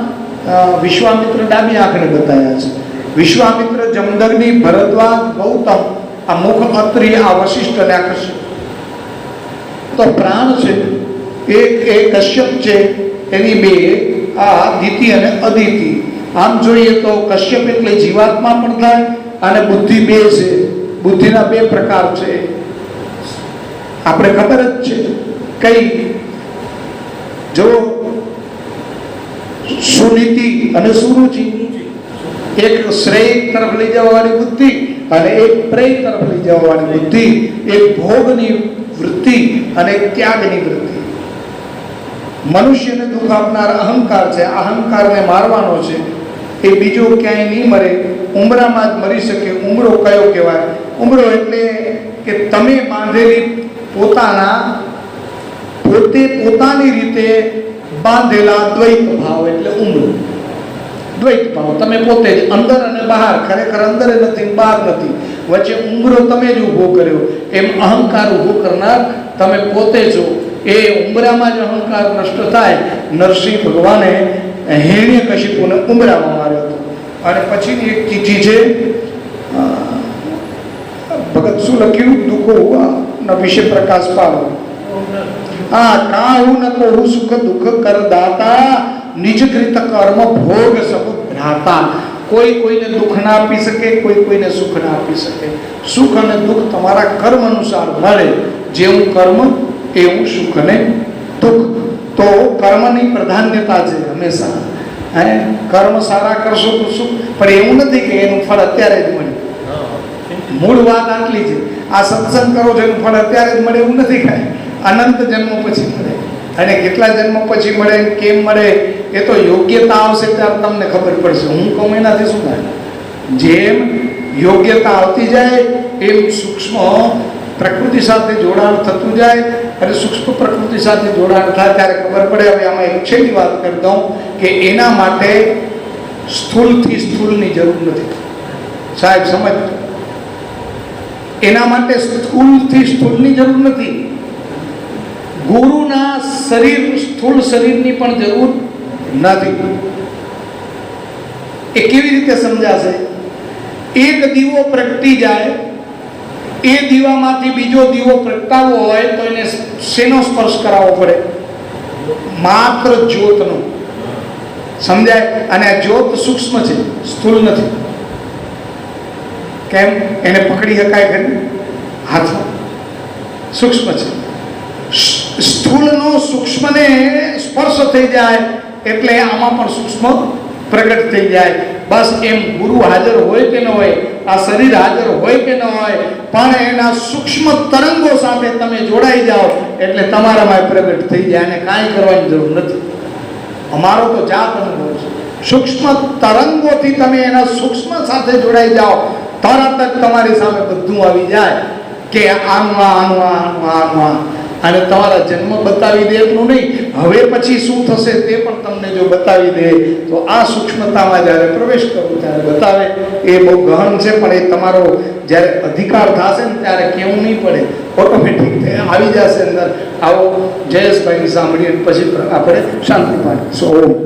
વિશ્વામિત્ર ડાબી આંખને બતાયા છે. વિશ્વામિત્ર, જમદગ્નિ, ભરદ્વાજ, ગૌતમ. આ મુખ, અત્રિ, આ વશિષ્ઠ અને આ કશ્યપ. તો પ્રાણ છે એ કશ્યપ છે. એની 2 આ દિતિ અને અદિતિ. આમ જોઈએ તો કશ્યપ એટલે જીવાત્મા પણ થાય અને બુદ્ધિ 2 છે. બુદ્ધિના 2 પ્રકાર છે. આપણે ખબર જ છે કઈ? જો સુનીતિ અને સુરુચિ. એક શ્રેય તરફ લઈ જવાની બુદ્ધિ અને એક પ્રેય તરફ લઈ જવાની બુદ્ધિ. એક ભોગની વૃત્તિ અને એક ત્યાગની વૃત્તિ. મનુષ્યને દુઃખ આપનાર અહંકાર છે. અહંકારને મારવાનો છે. એ બીજો ક્યાંય નહીં મરે, ઉમરામાં જ મરી શકે. ઉમરો કયો કહેવાય? ઉમરો એટલે કે તમે બાંધેલી પોતાની રીતે બાંધેલા દ્વૈત ભાવ એટલે ઉમરો. દ્વૈત ભાવ તમે પોતે જ અંદર અને બહાર. ખરેખર અંદર નથી, બહાર નથી. વચ્ચે ઉમરો તમે જ ઊભો કર્યો. એમ અહંકાર ઊભો કરનાર તમે પોતે છો. એ ઉમરામાં જ અહંકાર નષ્ટ થાય. નરસિંહ ભગવાને હિરણ્યકશિપુને ઉમરામાં માર્યો હતો. અને પછીની એક ચીઠી છે, ભગત શું લખ્યું? દુઃખો ના વિશે પ્રકાશ પાડો. હા, કાહુ ન કહું સુખ દુઃખ કરદાતા, નિજ કૃત કર્મ ભોગ સબ ભ્રાતા. કોઈ કોઈને દુઃખ ના આપી શકે, કોઈ કોઈને સુખ ના આપી શકે. સુખ અને દુઃખ તમારા કર્મ અનુસાર મળે. જેવું કર્મ એવું સુખ અને દુઃખ. તો કર્મની પ્રાધાન્યતા છે હંમેશા. હે, કર્મ સારા કરશો તો સુખ, પણ એવું નથી કે એનું ફળ અત્યારે જ મળે. મૂળ વાત આટલી છે. આ સત્સંગ કરો છો એનું ફળ અત્યારે જ મળે એવું નથી. કાંઈ અનંત જન્મ પછી મળે. અને કેટલા જન્મ પછી મળે, કેમ મળે, એ તો યોગ્યતા આવશે ત્યારે તમને ખબર પડશે. હું કહું એનાથી શું થાય? જેમ યોગ્યતા આવતી જાય એમ સૂક્ષ્મ પ્રકૃતિ સાથે જોડાણ થતું જાય. અને સૂક્ષ્મ પ્રકૃતિ સાથે જોડાણ થાય ત્યારે ખબર પડે. હવે આમાં એક છેલ્લી વાત કરી દઉં કે એના માટે સ્થૂલથી સ્થૂલની જરૂર નથી. સાહેબ સમજજો, એના માટે સ્થૂલથી સ્થૂલની જરૂર નથી. ગુરુના શરીર, સ્થૂળ શરીરની પણ જરૂર નથી. એ કેવી રીતે સમજાશે? એક દીવો પ્રગટી જાય, એ દીવામાંથી બીજો દીવો પ્રગટાવવો હોય તો એને શેનો સ્પર્શ કરાવવો પડે? માત્ર જ્યોતનો. સમજાય? અને આ જ્યોત સૂક્ષ્મ છે, સ્થૂળ નથી. કેમ? એને પકડી શકાય ખરી હાથમાં? સૂક્ષ્મ છે. સ્થૂળનો સૂક્ષ્મને સ્પર્શ થઈ જાય એટલે આમાં પણ સૂક્ષ્મ પ્રગટ થઈ જાય. બસ એમ ગુરુ હાજર હોય કે ન હોય, આ શરીર હાજર હોય કે ન હોય, પણ એના સૂક્ષ્મ તરંગો સાથે તમે જોડાઈ જાઓ એટલે તમારામાં પ્રગટ થઈ જાય અને કાંઈ કરવાની જરૂર નથી. અમારો તો જાત અનુભવ છે. સૂક્ષ્મ તરંગોથી તમે એના સૂક્ષ્મ સાથે જોડાઈ જાઓ, તરત જ તમારી સામે બધું આવી જાય કે આનું અને તમારા જન્મ બતાવી દે એટલું નહીં, હવે પછી શું થશે તે પણ તમને જો બતાવી દે તો આ સૂક્ષ્મતામાં જ્યારે પ્રવેશ કરો ત્યારે બતાવે. એ બહુ ગહન છે, પણ એ તમારો જ્યારે અધિકાર થશે ને ત્યારે કેવું નહીં પડે, ઓટોમેટિક આવી જશે અંદર. આવો જયેશભાઈની સાંભળીએ પછી આપણે શાંતિ પાડીશું.